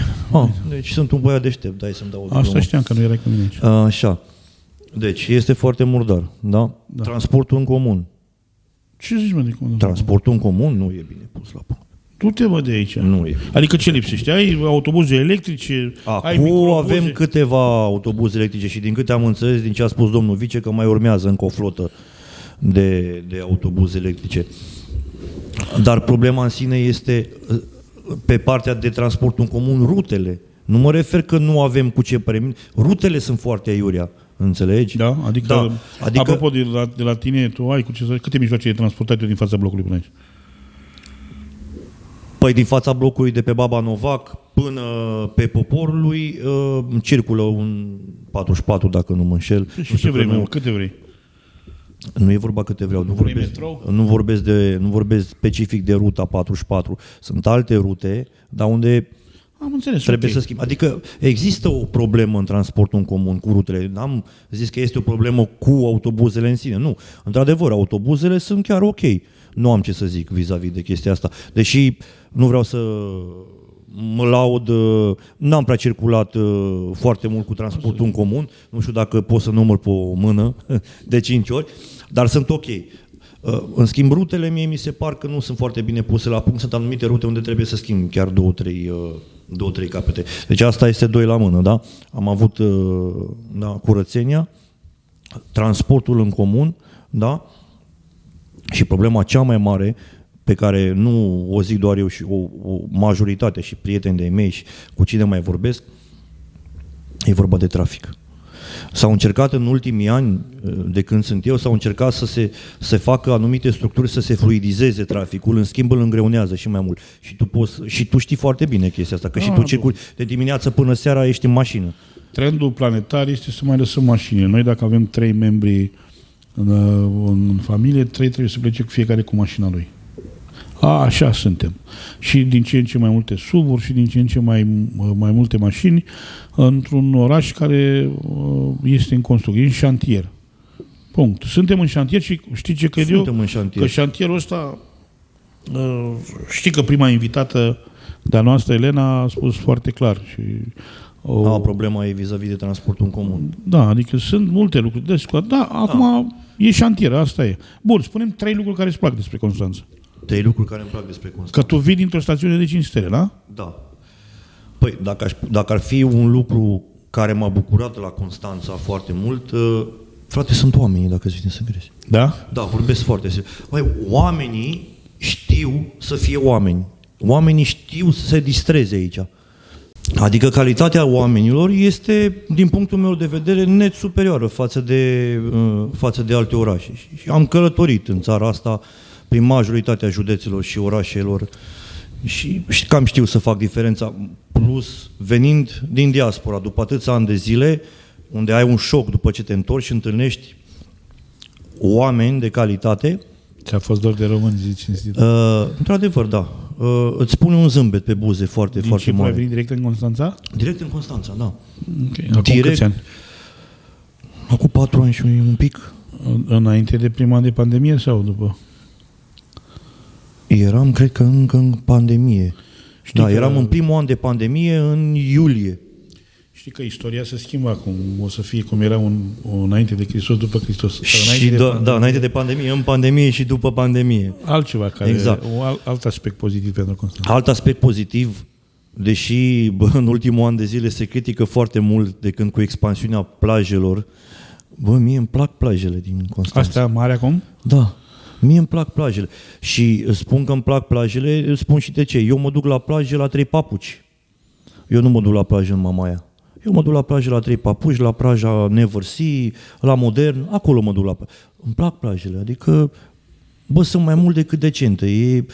Speaker 1: Deci sunt un băiat deștept, dai să-mi dau o
Speaker 2: Asta
Speaker 1: diplomă.
Speaker 2: știam că nu erai cu mine aici.
Speaker 1: Așa. Deci, este foarte murdar. Da? Transportul în comun.
Speaker 2: Ce zici, mă, de cum?
Speaker 1: Transportul în comun nu e bine pus la punct.
Speaker 2: Du-te, bă, de aici.
Speaker 1: Nu e.
Speaker 2: Adică ce lipsește? Ai autobuze electrice, ai
Speaker 1: Acum
Speaker 2: microbuze.
Speaker 1: avem câteva autobuze electrice și din câte am înțeles, din ce a spus domnul vice, că mai urmează încă o flotă de autobuze electrice. Dar problema în sine este pe partea de transport în comun, rutele. Nu mă refer că nu avem cu ce premii. Rutele sunt foarte aiurea. Înțelegi?
Speaker 2: Da? Adică apropo de la tine, tu ai cu ce să... Câte mijloace de transportat eu din fața blocului până aici?
Speaker 1: Păi din fața blocului de pe Baba Novac până pe Poporului circulă un 44, dacă nu mă înșel.
Speaker 2: Și ce vrei, nu, câte vrei?
Speaker 1: Nu e vorba câte vreau. Nu vorbesc specific de ruta 44. Sunt alte rute, dar unde
Speaker 2: Am înțeles,
Speaker 1: trebuie să schimb. Adică există o problemă în transportul în comun cu rutele. N-am zis că este o problemă cu autobuzele în sine. Nu. Într-adevăr, autobuzele sunt chiar ok. Nu am ce să zic vis-a-vis de chestia asta. Deși nu vreau să mă laud, n-am prea circulat foarte mult cu transportul în comun. Nu știu dacă pot să număr pe o mână de 5 ori, dar sunt ok. În schimb, rutele mie mi se par că nu sunt foarte bine puse la punct. Sunt anumite rute unde trebuie să schimb chiar 2-3 capete. Deci asta este 2 la mână, da? Am avut curățenia, transportul în comun, da? Și problema cea mai mare, pe care nu o zic doar eu și o majoritate și prieteni de-ai mei și cu cine mai vorbesc, e vorba de trafic. S-au încercat în ultimii ani, de când sunt eu, s-au încercat să se facă anumite structuri să se fluidizeze traficul, în schimb îl îngreunează și mai mult. Și tu știi foarte bine chestia asta, că și tu circuli de dimineață până seara, ești în mașină.
Speaker 2: Trendul planetar este să mai lăsăm mașinile. Noi, dacă avem 3 membri în familie, 3 trebuie să plece cu fiecare cu mașina lui. Așa suntem. Și din ce în ce mai multe SUV-uri și din ce în ce mai multe mașini într-un oraș care este în construcție, în șantier. Punct. Suntem în șantier și știi ce cred eu?
Speaker 1: În șantier.
Speaker 2: Că șantierul ăsta, știi că prima invitată de-a noastră, Elena, a spus foarte clar. Și
Speaker 1: problema e vis-a-vis de transportul în comun.
Speaker 2: Da, adică sunt multe lucruri de discutat. Da, acum e șantier, asta e. Bun, spunem 3 lucruri care îți plac despre Constanța.
Speaker 1: 3 lucruri care îmi plac despre Constanța.
Speaker 2: Că tu vii dintr-o stațiune de 5 stele, da?
Speaker 1: Da. Păi, dacă ar fi un lucru care m-a bucurat la Constanța foarte mult, frate, sunt oamenii, dacă îți vine să crezi.
Speaker 2: Da?
Speaker 1: Da, vorbesc foarte serios. Băi, oamenii știu să fie oameni. Oamenii știu să se distreze aici. Adică calitatea oamenilor este, din punctul meu de vedere, net superioară față de alte orașe. Și am călătorit în țara asta prin majoritatea județelor și orașelor și cam știu să fac diferența. Plus, venind din diaspora, după atâția ani de zile, unde ai un șoc după ce te întorci și întâlnești oameni de calitate.
Speaker 2: Ți-a fost dor de români, zici cinstit.
Speaker 1: Într-adevăr, da. îți pune un zâmbet pe buze foarte,
Speaker 2: Din
Speaker 1: foarte
Speaker 2: Cipru ai
Speaker 1: mare.
Speaker 2: venit direct în Constanța?
Speaker 1: Direct în Constanța, da.
Speaker 2: Okay. Acum
Speaker 1: Direct.
Speaker 2: câți ani?
Speaker 1: Acum 4 ani și un pic.
Speaker 2: Înainte de prima an de pandemie sau după?
Speaker 1: Eram, cred că încă în pandemie.
Speaker 2: Știi
Speaker 1: Da,
Speaker 2: că-
Speaker 1: eram în primul an de pandemie, în iulie.
Speaker 2: Știi că istoria se schimbă acum. O să fie cum era înainte de Hristos, după Hristos. Sau
Speaker 1: Și înainte de pandemie, în pandemie și după pandemie.
Speaker 2: Altceva care
Speaker 1: Exact.
Speaker 2: Alt aspect pozitiv pentru Constanța.
Speaker 1: Alt aspect pozitiv, deși în ultimul an de zile se critică foarte mult de când cu expansiunea plajelor, mie îmi plac plajele din Constanța.
Speaker 2: Astea mare acum?
Speaker 1: Da, mie îmi plac plajele. Și spun că îmi plac plajele, spun și de ce. Eu mă duc la plajă la 3 papuci. Eu nu mă duc la plajă în Mamaia. Eu mă duc la plajă la 3 papuci, la plaja Never Sea, la Modern, acolo mă duc la plajă. Îmi plac plajele, adică, sunt mai mult decât decente. E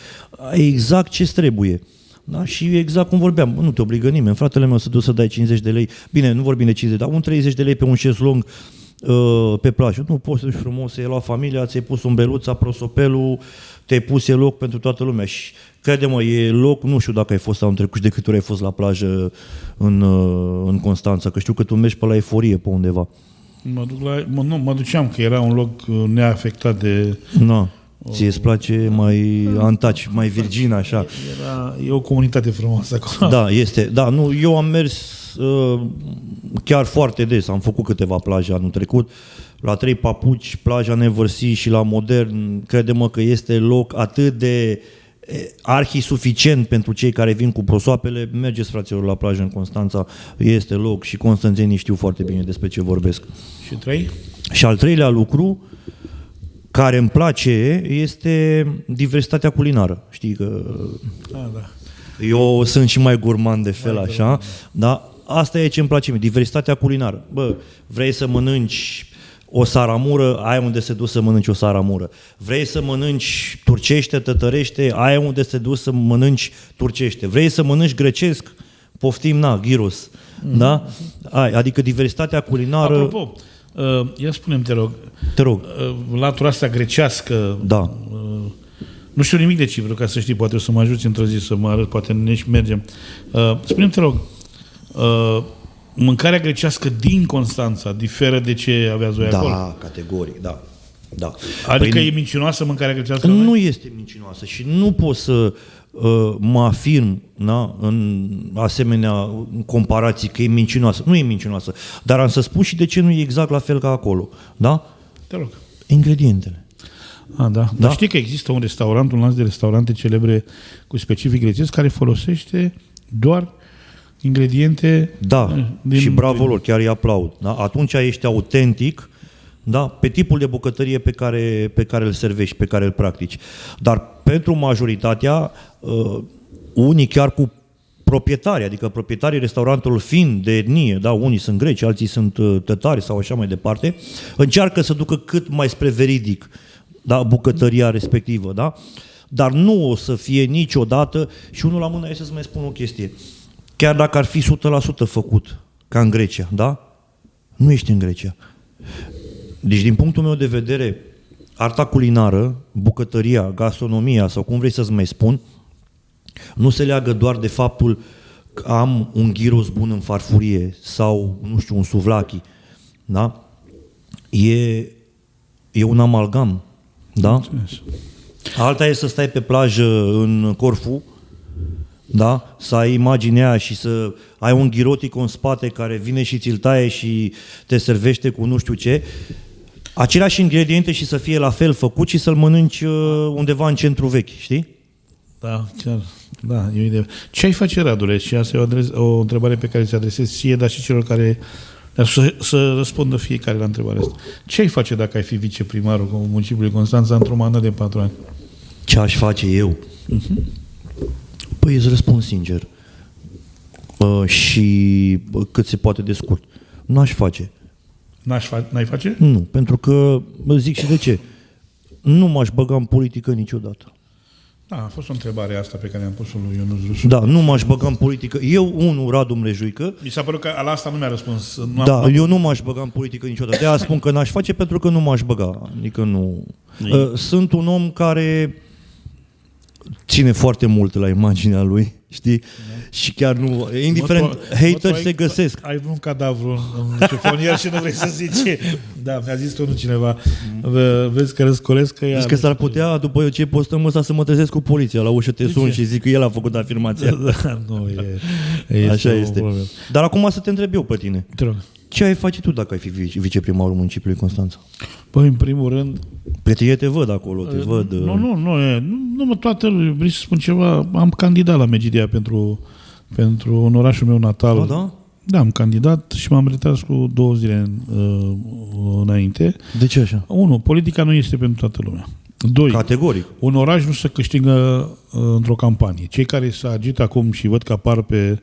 Speaker 1: exact ce trebuie. Da? Și exact cum vorbeam, nu te obligă nimeni. Fratele meu să duci să dai 50 de lei. Bine, nu vorbim de 50, dar un 30 de lei pe un șezlong pe plajă. Nu poți să-și frumos, să iei la familia, ți-ai pus umbeluța, prosopelul, te-ai pus, e loc pentru toată lumea. Și crede-mă, e loc, nu știu dacă ai fost anul trecut și de câte ori ai fost la plajă în Constanța, că știu că tu mergi pe la Eforie, pe undeva.
Speaker 2: Mă duceam, că era un loc neafectat de...
Speaker 1: Na, ție îți place mai antaci, mai virgin, așa.
Speaker 2: E o comunitate frumoasă acolo.
Speaker 1: Da, este. Da, nu, eu am mers chiar foarte des, am făcut câteva plaje anul trecut, la 3 papuci, plaja Never Sea și la Modern, crede-mă că este loc atât de arhi-suficient pentru cei care vin cu prosoapele. Mergeți, fraților, la plajă în Constanța, este loc și constanțenii știu foarte bine despre ce vorbesc.
Speaker 2: Și 3?
Speaker 1: Și al treilea lucru care îmi place este diversitatea culinară. Știi că
Speaker 2: Da.
Speaker 1: eu sunt și mai gurmand de fel, așa, dar asta e ce îmi place mie, diversitatea culinară. Vrei să mănânci o saramură, ai unde se duci să mănânci o saramură. Vrei să mănânci turcește, tătărește, ai unde se duci să mănânci turcește. Vrei să mănânci grecesc, poftim, gyros. Da? Adică diversitatea culinară...
Speaker 2: Apropo, ia spune-mi, te rog,
Speaker 1: Te rog.
Speaker 2: latura asta grecească,
Speaker 1: Da.
Speaker 2: nu știu nimic de Cipru, ca să știi, poate o să mă ajuți într-o zi să mă arăt, poate ne și mergem. Spune-mi, te rog, mâncarea grecească din Constanța diferă de ce aveați voi acolo?
Speaker 1: Da, categoric, da. Da.
Speaker 2: Adică e mincinoasă mâncarea grecească?
Speaker 1: Nu este mincinoasă și nu pot să mă afirm, da, în asemenea comparații că e mincinoasă. Nu e mincinoasă, dar am să spun și de ce nu e exact la fel ca acolo. Da?
Speaker 2: Te rog.
Speaker 1: Ingredientele.
Speaker 2: Da. Dar știi că există un restaurant, un lanț de restaurante celebre cu specific grecesc care folosește doar ingrediente...
Speaker 1: Da, și bravo lor, chiar îi aplaud. Da? Atunci ești autentic, da? Pe tipul de bucătărie pe care îl servești, pe care îl practici. Dar pentru majoritatea, unii chiar cu proprietari, adică proprietarii restaurantelor fiind de etnie, da? Unii sunt greci, alții sunt tătari sau așa mai departe, încearcă să ducă cât mai spre veridic, da? Bucătăria respectivă. Da? Dar nu o să fie niciodată, și unul la mână, hai să-ți mai spun o chestie, chiar dacă ar fi 100% făcut, ca în Grecia, da? Nu ești în Grecia. Deci, din punctul meu de vedere, arta culinară, bucătăria, gastronomia, sau cum vrei să-ți mai spun, nu se leagă doar de faptul că am un gyros bun în farfurie sau, nu știu, un suvlaki, da? E un amalgam, da? Alta e să stai pe plajă în Corfu, da? Să ai imaginea aia și să ai un ghirotico în spate care vine și ți-l taie și te servește cu nu știu ce, aceleași ingrediente și să fie la fel făcut și să-l mănânci undeva în centru vechi, știi?
Speaker 2: Da, chiar. Da, e o idee. Ce ai face, Radule? Și asta e o întrebare pe care ți adresez ție, dar și celor care să răspundă fiecare la întrebarea asta. Ce ai face dacă ai fi viceprimarul municipiului Constanța într-o mandat de 4 ani?
Speaker 1: Ce aș face eu? Păi îți răspund sincer. Și cât se poate de scurt. N-aș face.
Speaker 2: N-ai face?
Speaker 1: Nu, pentru că, zic și de ce, nu m-aș băga în politică niciodată.
Speaker 2: Da, a fost o întrebare asta pe care am pus-o lui Ionuț Rusu.
Speaker 1: Da, nu m-aș băga în politică. Eu, Radu Mrejuică.
Speaker 2: Mi s-a părut că la asta nu mi-a răspuns.
Speaker 1: Eu nu m-aș băga în politică niciodată. De-aia spun că n-aș face pentru că nu m-aș băga. Adică nu. Sunt un om care ține foarte mult la imaginea lui, știi? Și chiar nu, indiferent, hateri se găsesc.
Speaker 2: Ai un cadavru în șifonier și nu vrei să zici. Da, mi-a zis unul cineva, vezi că răscolesc că ea...
Speaker 1: Zici că s-ar putea, după ce postăm ăsta, să mă trezesc cu poliția la ușă, te sun și zic că el a făcut afirmația.
Speaker 2: Da, nu, e
Speaker 1: așa este. Dar acum să te întreb eu pe tine.
Speaker 2: Te rog.
Speaker 1: Ce ai face tu dacă ai fi viceprimarul municipiului Constanța?
Speaker 2: Păi, în primul rând...
Speaker 1: Pe te văd acolo, te văd...
Speaker 2: Nu mă, toată vrei să spun ceva, am candidat la Megidia pentru în orașul meu natal.
Speaker 1: Da?
Speaker 2: Da, am candidat și m-am retras cu 2 zile înainte.
Speaker 1: De ce așa?
Speaker 2: 1. Politica nu este pentru toată lumea. 2.
Speaker 1: Categoric.
Speaker 2: Un oraș nu se câștigă într-o campanie. Cei care se agită acum și văd că apar pe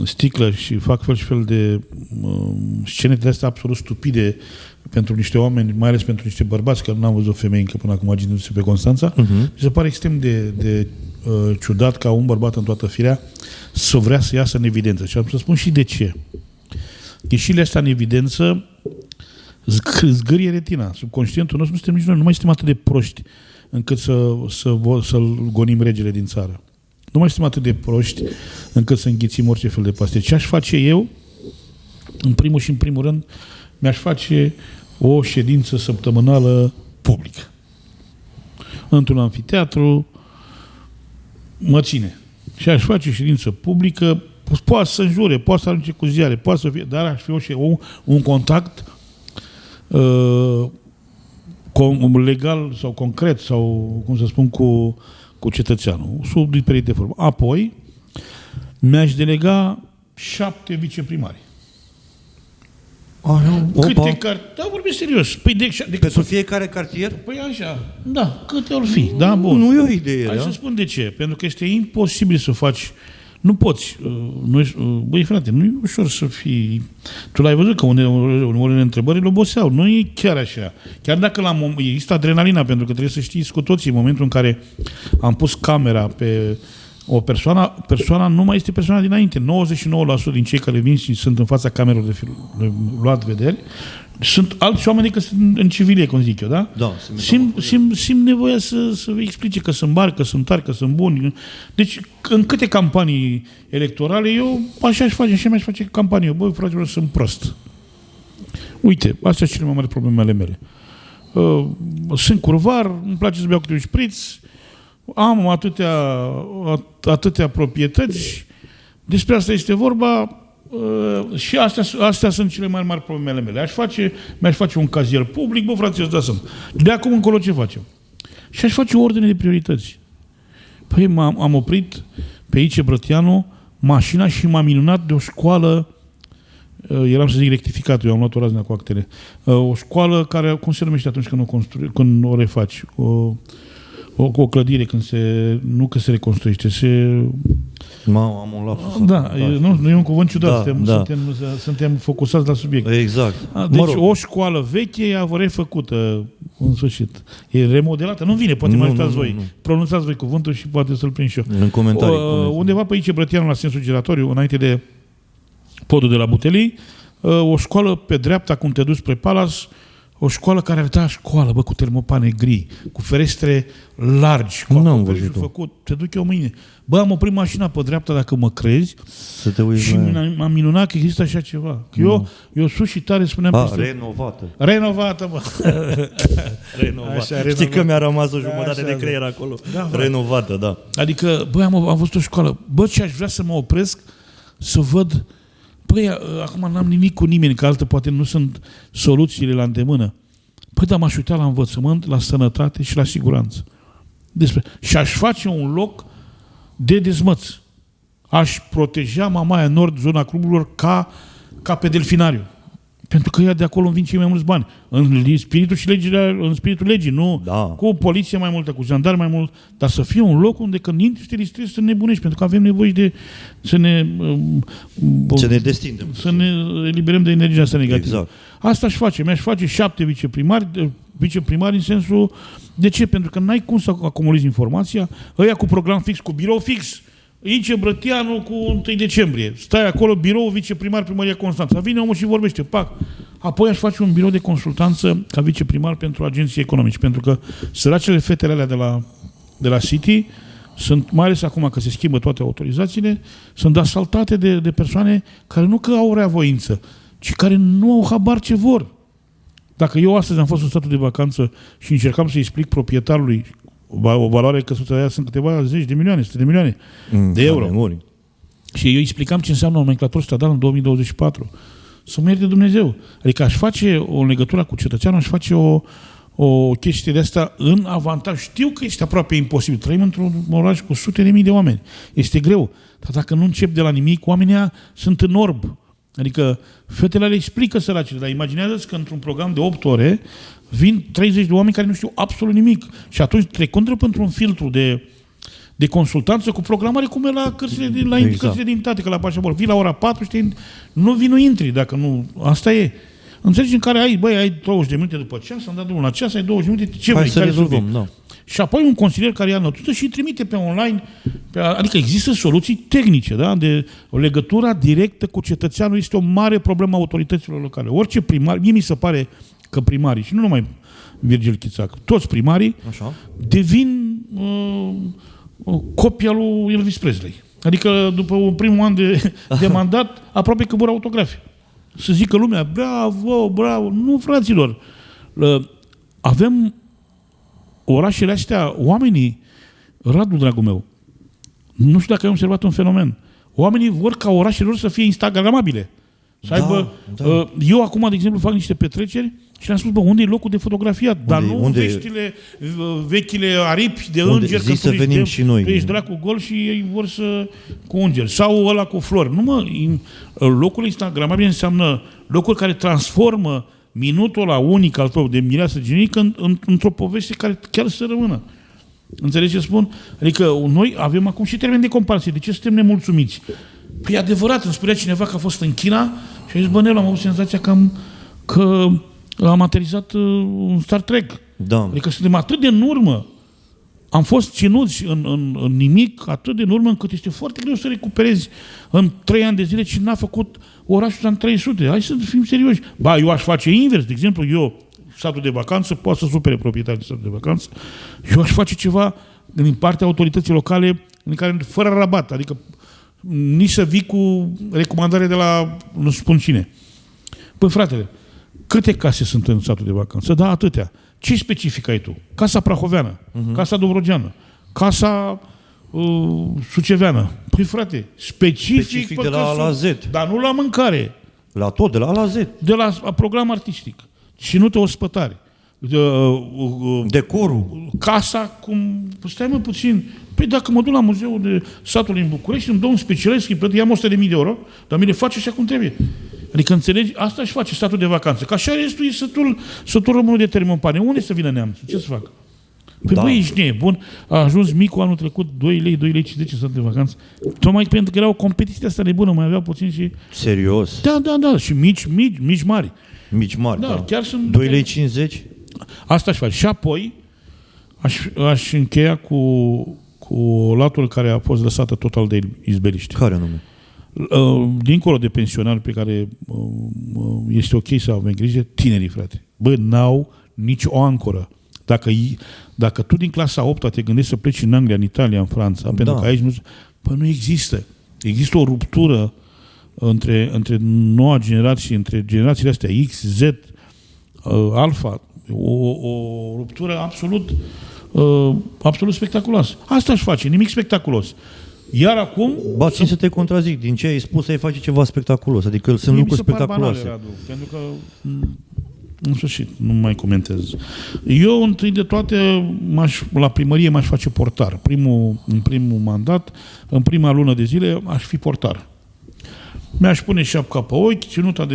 Speaker 2: sticlă și fac fel și fel de scene de astea absolut stupide pentru niște oameni, mai ales pentru niște bărbați, că n-am văzut femei încă până acum agitându-se pe Constanța, mi se pare extrem de ciudat ca un bărbat în toată firea să vrea să iasă în evidență. Și am să spun și de ce. Ieșirile astea în evidență zgârie retina. Subconștientul nostru nu suntem nici noi, nu mai suntem atât de proști încât să-l gonim regele din țară. Nu mai suntem atât de proști încât să înghițim orice fel de pastie. Ce aș face eu, în primul rând, mi-aș face o ședință săptămânală publică. Într-un amfiteatru, mă ține. Și aș face o ședință publică, poate să înjure, poate să arunce cu ziare, poate să fie, dar aș fi un contact legal sau concret sau, cum să spun, cu cetățeanul, sub diferite forme. Apoi, mi-aș delega 7 viceprimari. Câte da, vorbim serios. Păi
Speaker 1: pentru fiecare cartier?
Speaker 2: Păi așa, da, câte ori fi. Da, bun.
Speaker 1: Nu e o idee.
Speaker 2: Hai să spun de ce. Pentru că este imposibil să faci. Nu poți. Băi, frate, nu e ușor să fii... Tu l-ai văzut că unele întrebări îl oboseau. Nu e chiar așa. Chiar dacă există adrenalina, pentru că trebuie să știți cu toții, în momentul în care am pus camera pe o persoana nu mai este persoana dinainte. 99% din cei care vin și sunt în fața camerelor de luat vederi sunt alți oameni decât sunt în civilie, cum zic eu, da?
Speaker 1: Da.
Speaker 2: Simt nevoia să vă explice că sunt mari, că sunt tari, că sunt buni. Deci, în câte campanii electorale, eu așa aș face, așa mi-aș face campanie. Băi, fraților, sunt prost. Uite, astea sunt cele mai mari probleme ale mele. Sunt curvar, îmi place să beau câte un șpriț, am atâtea proprietăți, despre asta este vorba și astea sunt cele mai mari problemele mele. Mi-aș face un cazier public, bă, frate, îți dă să de acum încolo ce facem? Și aș face o ordine de priorități. Păi am oprit pe aici Brătianu mașina și m-am minunat de o școală, eram să zic rectificat, eu am luat o raznă cu actele, o școală care, cum se numește atunci când o refaci? O clădire nu că se reconstruiește,
Speaker 1: am un lapsus.
Speaker 2: Da, nu e un cuvânt ciudat, suntem focusați la subiect.
Speaker 1: Exact.
Speaker 2: Deci o școală veche e refăcută, în sfârșit. E remodelată, nu vine, poate mă ajutați voi. Nu. Pronunțați voi cuvântul și poate să-l prind și eu.
Speaker 1: În comentarii.
Speaker 2: Undeva pe aici, Brătianu, la sensul giratoriu, înainte de podul de la Butelii, o școală pe dreapta, cum te duci spre Palace, o școală care arăta școală, bă, cu termopane gri, cu ferestre largi, cu acoperișul făcut. Te duc eu mâine. Bă, am oprit mașina pe dreapta, dacă mă crezi,
Speaker 1: să te uiți
Speaker 2: și m-am minunat că există așa ceva. Eu sus și tare spuneam...
Speaker 1: renovată.
Speaker 2: Renovată, bă.
Speaker 1: Renovată. Știi că mi-a rămas o jumătate de creier acolo. Da, renovată, da.
Speaker 2: Adică, băi, am văzut o școală. Bă, ce aș vrea să mă opresc să văd... Păi, acum n-am nimic cu nimeni, că altă poate nu sunt soluțiile la îndemână. Păi, dar m-aș uita la învățământ, la sănătate și la siguranță. Și aș face un loc de dezmăț. Aș proteja Mamaia Nord, zona cluburilor, ca pe delfinariu. Pentru că ea de acolo învin cei mai mulți bani. În spiritul legii, nu cu poliție mai multă, cu jandarmi mai mult, dar să fie un loc unde când intri te distrezi să nebunești, pentru că avem nevoie să ne
Speaker 1: destindem.
Speaker 2: Să ne eliberăm de energia asta negativă.
Speaker 1: Exact.
Speaker 2: Asta aș face. Mi-aș face 7 viceprimari în sensul... De ce? Pentru că n-ai cum să acumulezi informația. Ăia cu program fix, cu birou fix. Aici Brătianu cu 1 decembrie. Stai acolo, birou, viceprimar, primăria Constanța. Vine omul și vorbește, pac. Apoi aș face un birou de consultanță ca viceprimar pentru agenții economici. Pentru că săracele fetele alea de la de la City sunt, mai ales acum că se schimbă toate autorizațiile, sunt asaltate de persoane care nu că au reavoință, ci care nu au habar ce vor. Dacă eu astăzi am fost în statul de vacanță și încercam să-i explic proprietarului o valoare căsuță de aia sunt câteva zeci de milioane, 100 de milioane de euro. Și eu explicam ce înseamnă nomenclator stradal în 2024. Să mă ierte Dumnezeu. Adică aș face o legătură cu cetățeanul, aș face o chestie de asta în avantaj. Știu că este aproape imposibil. Trăim într-un oraș cu sute de mii de oameni. Este greu. Dar dacă nu încep de la nimic, oamenii sunt în orb. Adică fetele le explică săracile, dar imaginează-ți că într-un program de 8 ore vin 30 de oameni care nu știu absolut nimic. Și atunci trecând pentru un filtru de consultanță cu programare, cum e la cărțile de identitate, că la pașaport. Vii la ora 4 și nu vii, nu intri, dacă nu... Asta e. Înțelegi în care ai 20 de minute după ceas, am dat drumul la ceas, ai 20 de minute, ce
Speaker 1: vrei?
Speaker 2: Hai să rezolvăm, da. Și apoi un consilier care ia notuță și îi trimite pe online, adică există soluții tehnice, da? De o legătura directă cu cetățeanul este o mare problemă a autorităților locale. Orice primar, mie mi se pare că primarii, și nu numai Virgil Chițac, toți primarii devin copia lui Elvis Presley. Adică după primul an de mandat, aproape că vor autografe. Să zică lumea, bravo, bravo. Nu, fraților. Avem orașele astea, oamenii, Radu, dragul meu, nu știu dacă ai observat un fenomen. Oamenii vor ca orașele lor să fie instagramabile. Să aibă... Eu acum, de exemplu, fac niște petreceri și le-am spus, unde e locul de fotografiat? Dar nu veștile, vechile aripi de îngeri, că
Speaker 1: să venim și noi.
Speaker 2: Tu ești dracu gol și ei vor să... cu îngeri. Sau ăla cu flori. Locul instagramabil înseamnă locuri care transformă minutul ăla unic al tău de mireasă generică într-o poveste care chiar să rămână. Înțelegi ce spun? Adică noi avem acum și termen de comparație. De ce suntem nemulțumiți? Păi e adevărat, îmi spunea cineva că a fost în China și a zis, bă, am avut senzația că am aterizat un Star Trek.
Speaker 1: Da.
Speaker 2: Adică suntem atât de în urmă, am fost ținuți în nimic, atât de în urmă, încât este foarte greu să recuperezi în 3 ani de zile ce n-a făcut orașul în 300. Hai să fim serioși. Ba, eu aș face invers. De exemplu, eu, statul de vacanță, poate să supere proprietarul de statul de vacanță, eu aș face ceva din partea autorității locale în care, fără rabat, adică nici să vii cu recomandare de la nu spun cine. Păi, fratele, câte case sunt în statul de vacanță? Da, atâtea. Ce specific ai tu? Casa prahoveană, casa dobrogeană, casa suceveană. Păi, frate, specific
Speaker 1: de la A la Z.
Speaker 2: Dar nu la mâncare.
Speaker 1: La tot, de la A la Z.
Speaker 2: De la program artistic. Și nu te ospătare.
Speaker 1: Decorul.
Speaker 2: Casa, cum... Stai mă puțin. Păi dacă mă duc la muzeul de satului în București, îmi dau un specialist, i-am 100.000 de euro, dar mi le face așa cum trebuie. Adică înțelegi? Asta își face statul de vacanță. Că așa restul e sătul românul de termopane. Unde să vină neamțul? Ce să fac? Păi băi, ești nebun. A ajuns micul anul trecut 2 lei 50 stat de vacanță. Tocmai pentru că era o competiție asta nebună, mai aveau puțin și...
Speaker 1: Serios?
Speaker 2: Da. Și mici mari.
Speaker 1: Mici mari,
Speaker 2: da. Chiar sunt...
Speaker 1: 2 lei 50?
Speaker 2: Asta aș face. Și apoi aș încheia cu latul care a fost lăsată total de izbeliște.
Speaker 1: Care anume?
Speaker 2: Dincolo de pensionari pe care este ok să avem grijă, tinerii, frate. Bă, n-au nici o ancoră. Dacă tu din clasa 8-a te gândești să pleci în Anglia, în Italia, în Franța, pentru că aici nu există. Există o ruptură între noua generație, între generațiile astea X, Z, Alpha, o ruptură absolut spectaculoasă. Asta își face, nimic spectaculos. Iar acum...
Speaker 1: Ba, țin să te contrazic. Din ce ai spus, ai face ceva spectaculos. Adică sunt lucruri spectaculoase.
Speaker 2: Banale, Radu, pentru că, în sfârșit, nu mai comentez. Eu, întâi de toate, la primărie m-aș face portar. În primul mandat, în prima lună de zile, aș fi portar. Mi-aș pune șapca pe ochi, ținuta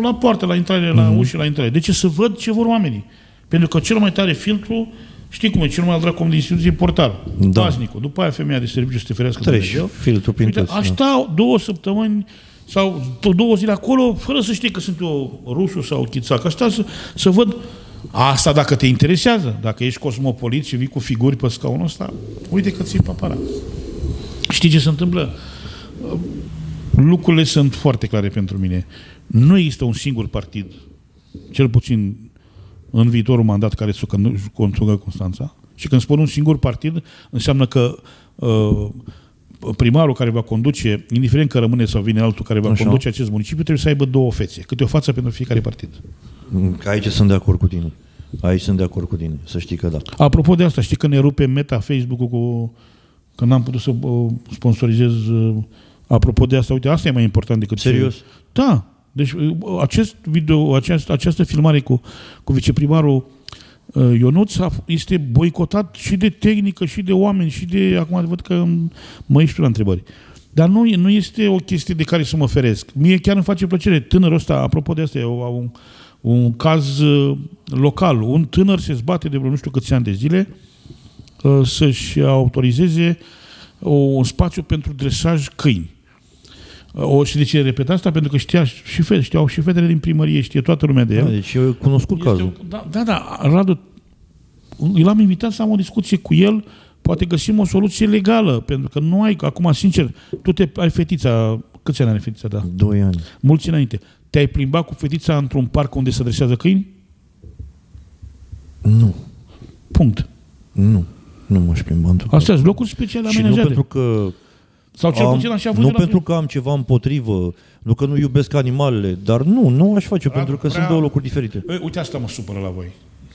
Speaker 2: la poartă, la intrare, la ușă, la intrare. De ce? Să văd ce vor oamenii. Pentru că cel mai tare filtru, știi cum e, cel mai drag om de instituție, portar. Paznicul. După aia femeia de serviciu să te ferească Dumnezeu.
Speaker 1: Filtru prin toți.
Speaker 2: Aș sta 2 săptămâni sau 2 zile acolo, fără să știi că sunt eu rusul sau chițac. Aș sta să văd asta dacă te interesează. Dacă ești cosmopolit și vii cu figuri pe scaunul ăsta, uite că ții papara. Știi ce se întâmplă? Lucrurile sunt foarte clare pentru mine. Nu există un singur partid, cel puțin în viitorul mandat, care să conducă Constanța. Și când spun un singur partid, înseamnă că primarul care va conduce, indiferent că rămâne sau vine altul care va conduce acest municipiu, trebuie să aibă 2 fețe, câte o față pentru fiecare partid.
Speaker 1: Aici sunt de acord cu tine. Să știi că da.
Speaker 2: Apropo de asta, știi că ne rupe Meta Facebook-ul că n-am putut să sponsorizez. Apropo de asta, uite, asta e mai important decât...
Speaker 1: Serios?
Speaker 2: Da. Deci acest video, această filmare cu viceprimarul Ionuț este boicotat și de tehnică, și de oameni, și de... Acum văd că mă ești la întrebări. Dar nu este o chestie de care să mă feresc. Mie chiar îmi face plăcere. Tânărul ăsta, apropo de asta, e un caz local. Un tânăr se zbate de vreo nu știu câți ani de zile să-și autorizeze un spațiu pentru dresaj câini. Și de ce repet asta? Pentru că știau și fetele din primărie, știe toată lumea de el.
Speaker 1: Deci eu cunoscut cazul.
Speaker 2: Da, Radu, l-am invitat să am o discuție cu el, poate găsim o soluție legală, pentru că nu ai, acum, sincer, tu ai fetița, câți ani are fetița ta?
Speaker 1: 2 ani.
Speaker 2: Mulți înainte. Te-ai plimbat cu fetița într-un parc unde se adresează câini?
Speaker 1: Nu.
Speaker 2: Punct.
Speaker 1: Nu m-aș plimba într-un
Speaker 2: Astea sunt locuri speciale amenajate.
Speaker 1: Și nu pentru că
Speaker 2: sau cel puțin așa
Speaker 1: nu pentru că am ceva împotrivă, nu că nu iubesc animalele, dar nu aș face, pentru că sunt 2 locuri diferite.
Speaker 2: Uite, asta mă supără la voi.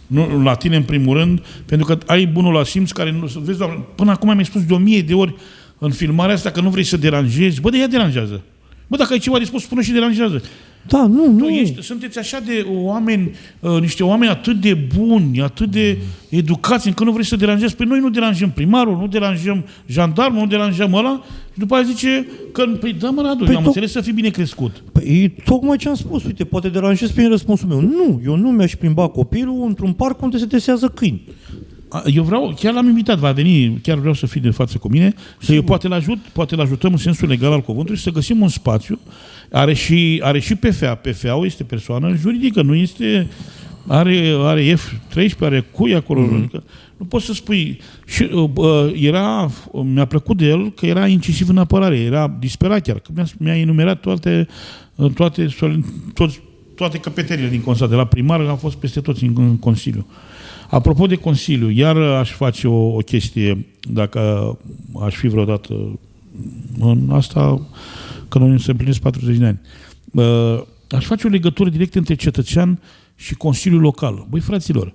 Speaker 2: Nu, la tine, în primul rând, pentru că ai bunul la simț care, vezi, doamne, până acum mi-ai spus de 1000 de ori în filmarea asta că nu vrei să deranjezi. Bă, de ea deranjează. Bă, dacă ai ceva de spus, spune și deranjează.
Speaker 1: Da, nu.
Speaker 2: Sunteți așa de oameni, niște oameni atât de buni, atât de educați, încât nu vrei să deranjezi. Păi noi nu deranjăm primarul, nu deranjăm jandarmul, nu deranjăm ăla și după aia zice că, păi da mă, Radu, am înțeles să fii bine crescut.
Speaker 1: Păi tocmai ce am spus, uite, poate deranjez prin răspunsul meu. Nu, eu nu mi-aș plimba copilul într-un parc unde se desează câini.
Speaker 2: Eu vreau, chiar l-am invitat, va veni, chiar vreau să fii de față cu mine, să eu poate l-ajutăm în sensul legal al cuvântului și să găsim un spațiu. Are și PFA. PFA-ul este persoană juridică, nu este... Are F13, are cui acolo. Adică nu poți să spui... Și, mi-a plăcut de el că era incisiv în apărare, era disperat chiar, că mi-a enumerat toate căpeteriile din Consiliu. De la primar am fost peste toți în Consiliu. Apropo de Consiliu, iar aș face o chestie, dacă aș fi vreodată în asta, că noi se împlinesc 40 de ani. Aș face o legătură directă între cetățean și Consiliul Local. Băi, fraților,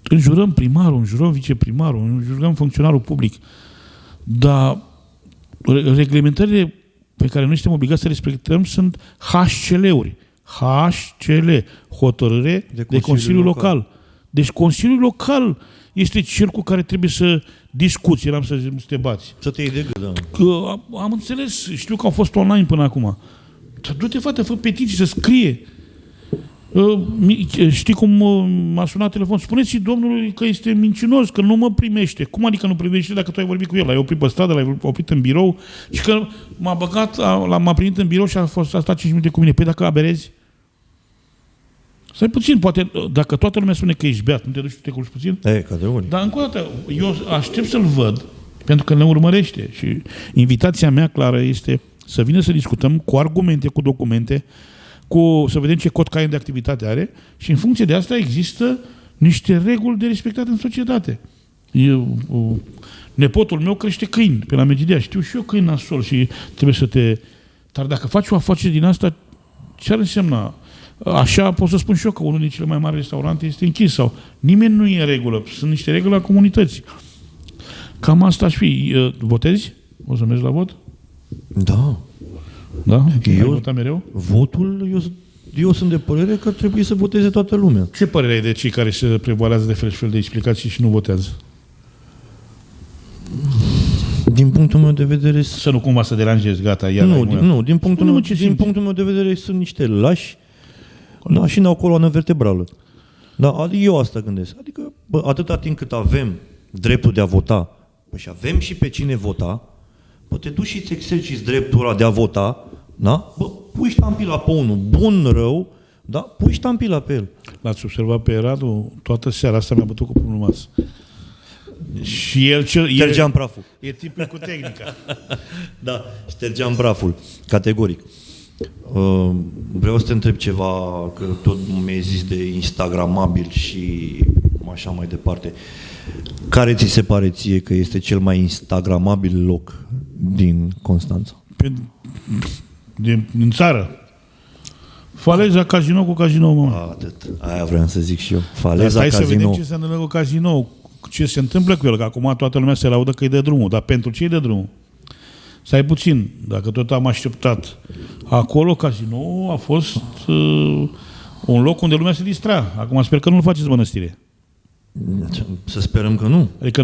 Speaker 2: înjurăm primarul, înjurăm viceprimarul, înjurăm funcționarul public, dar reglementările pe care noi suntem obligați să respectăm sunt HCL-uri. HCL, hotărâre de Consiliul Local. Deci Consiliul Local este cercul care trebuie să discuți, eram să te bați.
Speaker 1: Să te iei de gât, da.
Speaker 2: Că am înțeles, știu că au fost online până acum. Dar du-te, fată, fă petiții, să scrie. Știi cum m-a sunat telefon? Spuneți-i domnului că este mincinos, că nu mă primește. Cum adică nu primește dacă tu ai vorbit cu el? L-ai oprit pe stradă, l-ai oprit în birou și că m-a primit în birou și a stat 5 minute cu mine. Păi dacă aberezi? Stai puțin, poate, dacă toată lumea spune că ești beat, nu te duci și te culci puțin?
Speaker 1: Categoric.
Speaker 2: Dar încă o dată, eu aștept să-l văd, pentru că ne urmărește și invitația mea clară este să vină să discutăm cu argumente, cu documente, să vedem ce cod caiet de activitate are și în funcție de asta există niște reguli de respectat în societate. Nepotul meu crește câini pe la Megidea, știu și eu câini nasol și trebuie să te... Dar dacă faci o afacere din asta, ce ar însemna? Așa pot să spun și eu că unul din cele mai mari restaurante este închis sau nimeni nu e în regulă. Sunt niște reguli la comunității. Cam asta aș fi. Votezi? O să mergi la vot?
Speaker 1: Da.
Speaker 2: Da? Ai votat mereu?
Speaker 1: Votul, eu sunt de părere că trebuie să voteze toată lumea.
Speaker 2: Ce părere ai de cei care se prevoalează de fel și fel de explicații și nu votează?
Speaker 1: Din punctul meu de vedere...
Speaker 2: Să nu cumva să deranjezi, gata.
Speaker 1: Din punctul meu de vedere sunt niște lași. Da, și n-au coloană vertebrală. Da, eu asta gândesc. Adică, atâta timp cât avem dreptul de a vota, și avem și pe cine vota, te duci și îți exerciți dreptul ăla de a vota, da? Pui ștampila pe unul, bun, rău, da? Pui ștampila pe el.
Speaker 2: L-ați observat pe Radu? Toată seara asta mi-a bătut cu pumnul masă. Și el
Speaker 1: ștergeam praful.
Speaker 2: E tipul cu tehnica.
Speaker 1: Da, ștergeam praful, categoric. Vreau să te întreb ceva, că tot mi-ai zis de instagramabil și așa mai departe. Care ți se pare ție că este cel mai instagramabil loc din Constanța?
Speaker 2: Din țară. Faleza, Casino cu Casino, mă.
Speaker 1: Atât. Aia vreau să zic și eu. Faleza,
Speaker 2: Casino. Să vedem
Speaker 1: Casino.
Speaker 2: ce se întâmplă cu Casino, ce se întâmplă cu el, că acum toată lumea se laudă că îi dă drumul, dar pentru ce îi dă drumul? Stai puțin, dacă tot am așteptat. Acolo, Casino a fost un loc unde lumea se distra. Acum sper că nu-l faceți mănăstire.
Speaker 1: Să sperăm că nu.
Speaker 2: Adică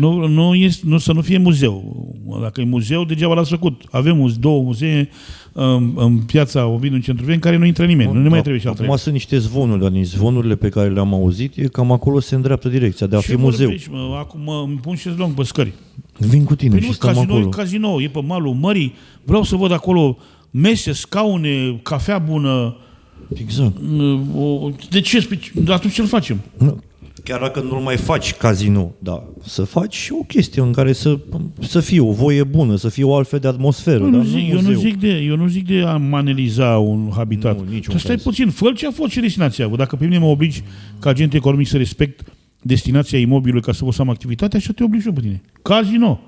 Speaker 2: să nu fie muzeu. Dacă e muzeu, degeaba l-ați făcut. Avem două muzee în piața Ovidiu, în centru în care nu intră nimeni. Nu ne mai trebuie și altă.
Speaker 1: Acum sunt niște zvonuri, dar nici zvonurile pe care le-am auzit e cam acolo se îndreaptă direcția de a fi muzeu.
Speaker 2: Acum îmi pun șezlong pe scări.
Speaker 1: Vin cu tine și stăm acolo.
Speaker 2: Casino, e pe malul mării. Vreau să văd acolo mese, scaune, cafea bună.
Speaker 1: Exact.
Speaker 2: De ce? Atunci ce-l facem?
Speaker 1: Chiar dacă nu-l mai faci casino, da, să faci și o chestie în care să fie o voie bună, să fie o altfel de atmosferă.
Speaker 2: Eu nu zic de a maneliza un habitat. Stai puțin, fă ce a fost și destinația. Dacă pe mine mă obligi ca agent economic să respect destinația imobilului ca să vă să am activitate, așa te oblig și eu pe tine. Casino.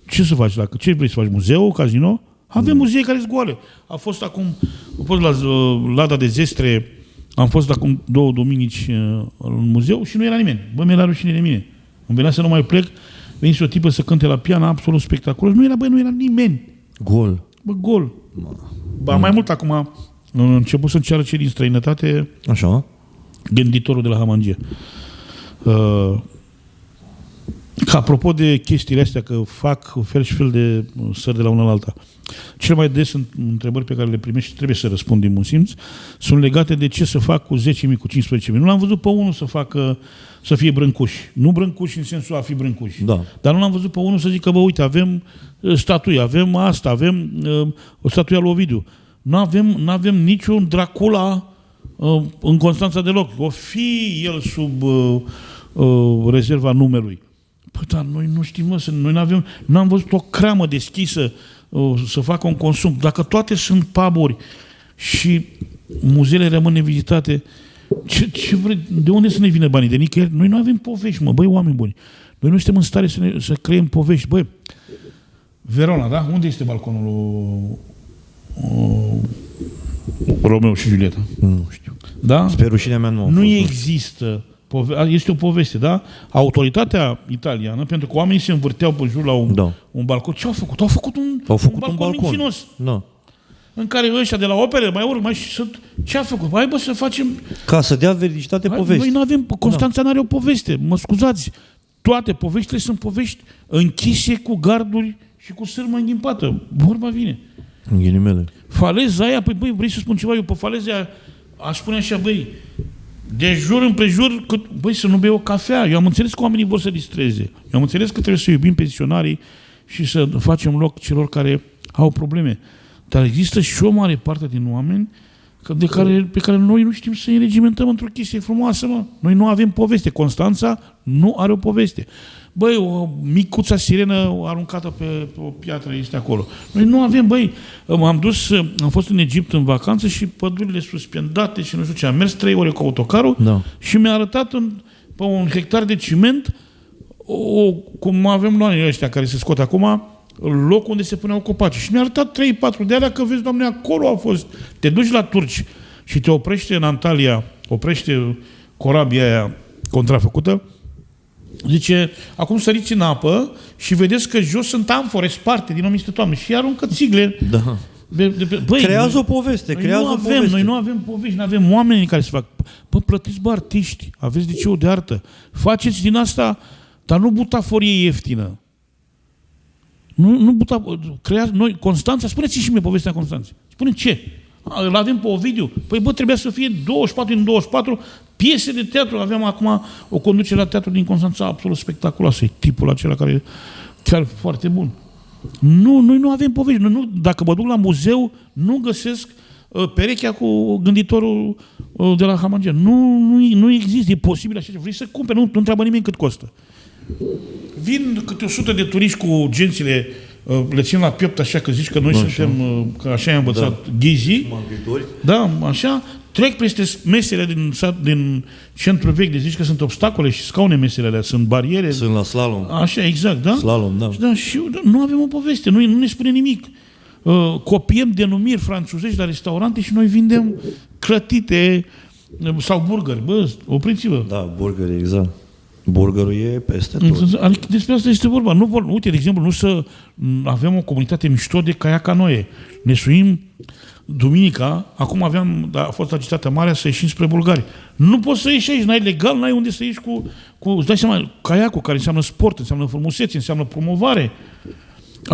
Speaker 2: Ce să faci? Ce vrei să faci? Muzeu? Casino? Avem muzee care sunt goale. A fost la Lada de Zestre. Am fost acum 2 duminici în muzeu și nu era nimeni. Bă, mi-era rușine de mine. Îmi venea să nu mai plec, venise o tipă să cânte la pian, absolut spectaculos. Nu era nimeni.
Speaker 1: Gol.
Speaker 2: Bă, gol. Ba, mai mult acum am început să-mi ceară cei din străinătate.
Speaker 1: Așa.
Speaker 2: Gânditorul de la Hamangia. Că apropo de chestiile astea, că fac fel și fel de sări de la una la alta, cel mai des sunt întrebări pe care le primești și trebuie să răspund din bun simț, sunt legate de ce să fac cu 10.000, cu 15.000. Nu l-am văzut pe unul să fie brâncuși. Nu brâncuși în sensul a fi brâncuși.
Speaker 1: Da.
Speaker 2: Dar nu l-am văzut pe unul să zică, bă, uite, avem statui, avem asta, avem o statuie al Ovidiu. Nu avem niciun Dracula în Constanța deloc. O fi el sub rezerva numelui. Păi, dar noi nu știm, noi n-am văzut o cramă deschisă să facă un consum. Dacă toate sunt puburi și muzeele rămân nevizitate, de unde să ne vină banii? De nicăieri? Noi nu avem povești, băi, oameni buni. Noi nu suntem în stare să creăm povești. Băi, Verona, da? Unde este balconul Romeo și Julieta?
Speaker 1: Nu știu.
Speaker 2: Da?
Speaker 1: Spre rușinea mea
Speaker 2: nu există. Este o poveste, da? Autoritatea italiană, pentru că oamenii se învârteau pe jur la un balcon. Ce au făcut? Au făcut un balcon mincinos.
Speaker 1: Da.
Speaker 2: În care ăștia de la opere mai urmă și sunt... Ce a făcut? Hai, bă, să facem...
Speaker 1: Ca să dea vericitate povești.
Speaker 2: Noi nu avem... Constanța n-are o poveste. Mă scuzați. Toate poveștile sunt povești închise cu garduri și cu sârmă înghimpată. Vorba vine.
Speaker 1: În ghilimele.
Speaker 2: Faleza aia, păi, băi, vrei să spun ceva? Eu pe faleza aia aș spune așa, băi, de jur împrejur, băi, să nu bei o cafea. Eu am înțeles că oamenii vor să distreze. Eu am înțeles că trebuie să iubim pensionarii și să facem loc celor care au probleme. Dar există și o mare parte din oameni pe care noi nu știm să îi regimentăm într-o chestie frumoasă, mă. Noi nu avem poveste. Constanța nu are o poveste. Băi, o micuța sirenă aruncată pe o piatră este acolo. Noi nu avem, băi, am fost în Egipt în vacanță și pădurile suspendate și nu știu ce. Am mers 3 ore cu autocarul și mi-a arătat pe un hectar de ciment cum avem noi ăștia care se scot acum, locul unde se puneau copaci. Și mi-a arătat 3-4 de alea că vezi, Doamne, acolo a fost. Te duci la turci și te oprește în Antalya, oprește corabia aia contrafăcută, zice, acum săriți în apă și vedeți că jos sunt amfore sparte din 1100 toamne și aruncă țigle.
Speaker 1: Da.
Speaker 2: Băi,
Speaker 1: creează o poveste,
Speaker 2: Noi nu avem povești, nu avem oameni care să fac. Bă, plătiți bă artiști, aveți liceu de artă. Faceți din asta, dar nu butaforie ieftină. Nu creați, noi, Constanța, spuneți și mie povestea Constanței. Spune ce? Îl avem pe Ovidiu? Păi bă, trebuia să fie 24 din 24 piese de teatru. Aveam acum o conducere la teatru din Constanța absolut spectaculoasă. E tipul acela care e chiar foarte bun. Noi nu avem povești. Dacă mă duc la muzeu, nu găsesc perechea cu gânditorul de la Hamangia. Nu există. E posibil așa. Vrei să cumperi, nu întreabă nimeni cât costă. Vin câte 100 de turiști cu gențile, le țin la piept așa, că zici că noi suntem, că așa i-am învățat ghizii. Da, așa, trec peste mesele din centrul vechi, de zici că sunt obstacole și scaune mesele alea, sunt bariere.
Speaker 1: Sunt la slalom.
Speaker 2: Așa, exact, da?
Speaker 1: Slalom, da.
Speaker 2: Da, și nu avem o poveste, nu ne spune nimic. Copiem denumiri franțuzești la restaurante și noi vindem clătite sau burgeri. Bă, opriți-vă.
Speaker 1: Da, burgeri, exact. Burgerul e peste tot.
Speaker 2: Adică despre asta este vorba. Uite, de exemplu, nu să avem o comunitate mișto de caiaca-noie. Ne suim duminica, acum a fost agitată marea să ieșim spre bulgari. Nu poți să ieși aici, n-ai legal, n-ai unde să ieși cu îți dai seama, caiacul, care înseamnă sport, înseamnă frumusețe, înseamnă promovare.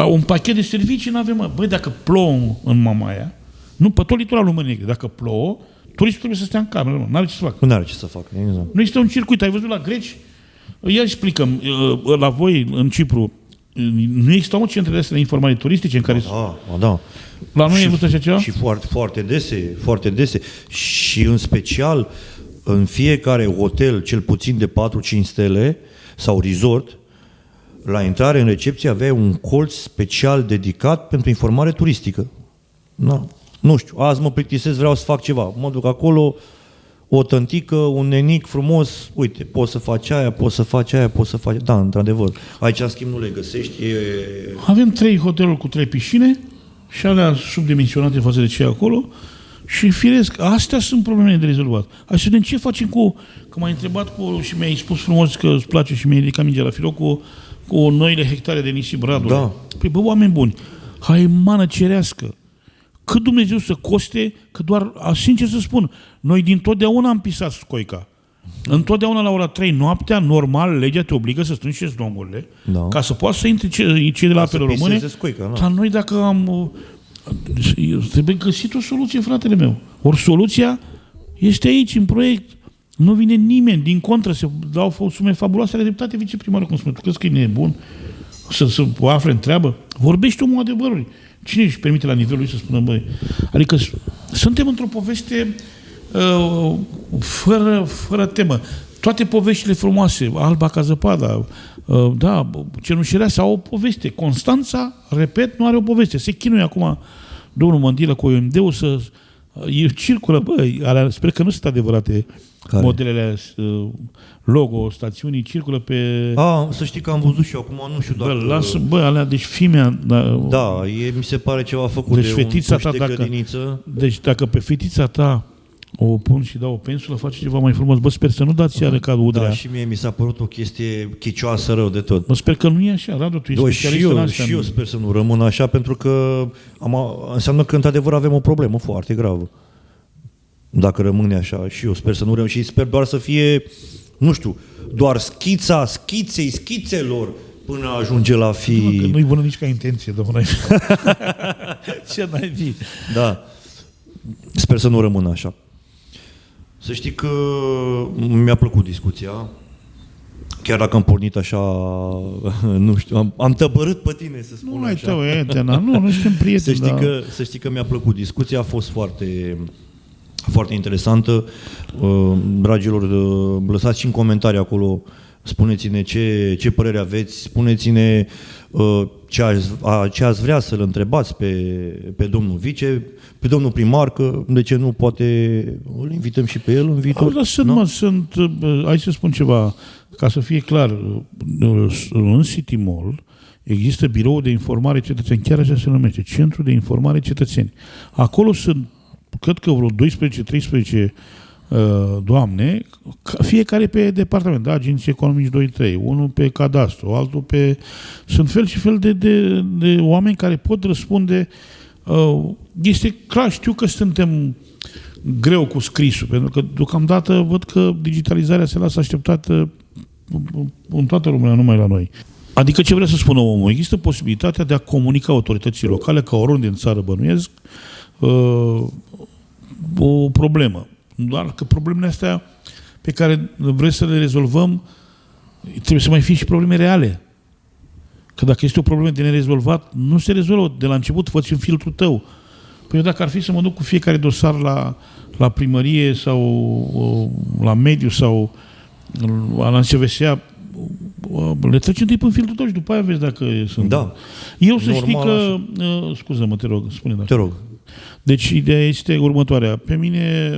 Speaker 2: Un pachet de servicii n-avem. Băi, dacă plouă în Mamaia, nu, pe tot litoralul Mării Negre, dacă plouă, turistul trebuie să stea în cameră, nu are ce să facă.
Speaker 1: Nu are ce să facă, exact.
Speaker 2: Nu există un circuit, ai văzut la greci? Ia explicăm, la voi în Cipru, nu există un centru de astea de informare turistice în care...
Speaker 1: Da.
Speaker 2: La noi e văzut așa ceva?
Speaker 1: Și foarte dese. Și în special, în fiecare hotel, cel puțin de 4-5 stele, sau resort, la intrare în recepție aveai un colț special dedicat pentru informare turistică. Da. Nu știu, azi mă plictisesc, vreau să fac ceva. Mă duc acolo, o tântică, un nenic frumos, uite, poți să faci aia, poți să faci aia, poți să faci... Da, într-adevăr. Aici, în schimb, nu le găsești.
Speaker 2: Avem 3 hoteluri cu 3 piscine și alea subdimensionate față de cei acolo și firesc, astea sunt problemele de rezolvat. Hai să vedem ce facem că m-ai întrebat și mi-ai spus frumos că îți place și mi-ai ridicat mingea la firou cu noile hectare de nisip Radule.
Speaker 1: Da.
Speaker 2: Păi, bă, oameni buni, hai mană cerească. Cât Dumnezeu să coste, că doar, sincer să spun, noi dintotdeauna am pisat scoica. Întotdeauna la ora 3 noaptea, normal, legea te obligă să strângi șezlongurile, ca să poată să intre cei de la apele române.
Speaker 1: Scoica,
Speaker 2: dar noi dacă am... trebuie găsit o soluție, fratele meu. Ori soluția este aici, în proiect. Nu vine nimeni, din contră, se dau sume fabuloase, are dreptate viceprimarul, cum spune. Tu crezi că e nebun să o afle în treabă? Vorbește omul adevărului. Cine își permite la nivelul lui să spună, băi? Adică suntem într-o poveste fără temă. Toate poveștile frumoase, Alba ca zăpada, da, Cenușăreasa au o poveste. Constanța, repet, nu are o poveste. Se chinuie acum domnul Mândilă cu OMD-ul să... circulă, băi, sper că nu sunt adevărate. Care? Modelele logo stațiunii circulă pe...
Speaker 1: Să știi că am văzut și eu acum, nu știu dacă...
Speaker 2: alea, deci fimea...
Speaker 1: Da, mi se pare ceva făcut
Speaker 2: deci
Speaker 1: de
Speaker 2: fetița
Speaker 1: un
Speaker 2: ta,
Speaker 1: de grădiniță.
Speaker 2: Deci dacă pe fetița ta o pun și dau o pensulă, face ceva mai frumos. Bă, sper să nu dați iară ca Udrea.
Speaker 1: Da, și mie mi s-a părut o chestie chicioasă rău de tot.
Speaker 2: Bă, sper că nu e așa, Radu, tu ești specialist în astea.
Speaker 1: Și eu sper să nu rămân așa, pentru că înseamnă că într-adevăr avem o problemă foarte gravă. Dacă rămâne așa, și eu sper să nu rămân, și sper doar să fie, nu știu, doar schița schițelor până ajunge la fi...
Speaker 2: Nu-i bună nici ca intenție, domnule. Ce n-ai zis?
Speaker 1: Da. Sper să nu rămână așa. Să știi că mi-a plăcut discuția. Chiar dacă am pornit așa, nu știu, am tăbărât pe tine, să spun
Speaker 2: nu
Speaker 1: așa.
Speaker 2: Nu suntem prieteni.
Speaker 1: Să știi că mi-a plăcut discuția, a fost foarte interesantă. Dragilor, lăsați și în comentarii acolo, spuneți-ne ce părere aveți, spuneți-ne ce ați vrea să-l întrebați pe domnul vice, pe domnul primar, că de ce nu poate îl invităm și pe el în viitor.
Speaker 2: Hai să spun ceva, ca să fie clar, în City Mall există birou de informare cetățeni, chiar așa se numește, Centru de Informare Cetățeni. Acolo sunt, cred că vreo 12-13 doamne, fiecare pe departament, da, agenții economici 2-3, unul pe cadastru, altul pe... Sunt fel și fel de oameni care pot răspunde. Este clar, știu că suntem greu cu scrisul, pentru că deocamdată văd că digitalizarea se lasă așteptată în toată lumea, numai la noi. Adică ce vrea să spună omul? Există posibilitatea de a comunica autorității locale, ca oriunde în țară bănuiesc, o problemă. Doar că problemele astea pe care vrem să le rezolvăm, trebuie să mai fie și probleme reale. Că dacă este o problemă de nerezolvat, nu se rezolvă. De la început fă-ți un filtrul tău. Păi eu dacă ar fi să mă duc cu fiecare dosar la primărie sau la mediu sau la NCVSA, le treci întâi pe filtrul tău și după aia vezi dacă sunt.
Speaker 1: Da.
Speaker 2: Eu să știi că... Scuză-mă, te rog, spune.
Speaker 1: Te rog.
Speaker 2: Deci, ideea este următoarea. Pe mine,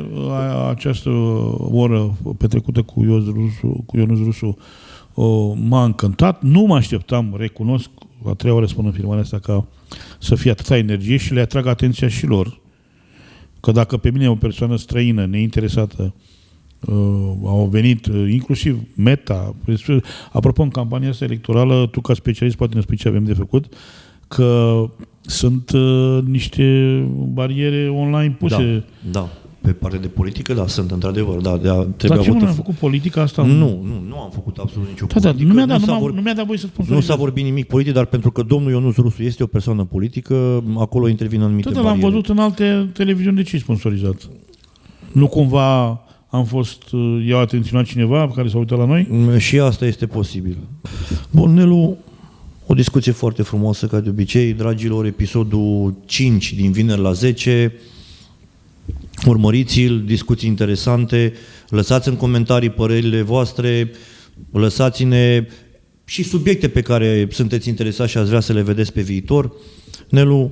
Speaker 2: această oră petrecută cu Ionuț Rusu m-a încântat. Nu mă așteptam, recunosc, a treia oară spun în filmarea asta, ca să fie atâta energie și le atrag atenția și lor. Că dacă pe mine o persoană străină, neinteresată, au venit inclusiv Meta, apropo, în campania asta electorală, tu ca specialist poate ne spui ce avem de făcut, că sunt niște bariere online puse.
Speaker 1: Da. Pe partea de politică, da, sunt într-adevăr. Da,
Speaker 2: Dar ce nu am făcut politica asta?
Speaker 1: Nu am făcut absolut nicio politică.
Speaker 2: Nu mi-a dat voie să sponsorizez.
Speaker 1: Nu s-a vorbit nimic politic, dar pentru că domnul Ionuț Rusu este o persoană politică, acolo intervin anumite bariere.
Speaker 2: L-am văzut în alte televiziuni, de ce sponsorizat? Nu cumva am fost, i-au atenționat cineva care s-a uitat la noi?
Speaker 1: Și asta este posibil. Bun, Nelu, o discuție foarte frumoasă, ca de obicei. Dragilor, episodul 5 din vineri la 10. Urmăriți-l, discuții interesante, lăsați în comentarii părerile voastre, lăsați-ne și subiecte pe care sunteți interesați și ați vrea să le vedeți pe viitor. Nelu,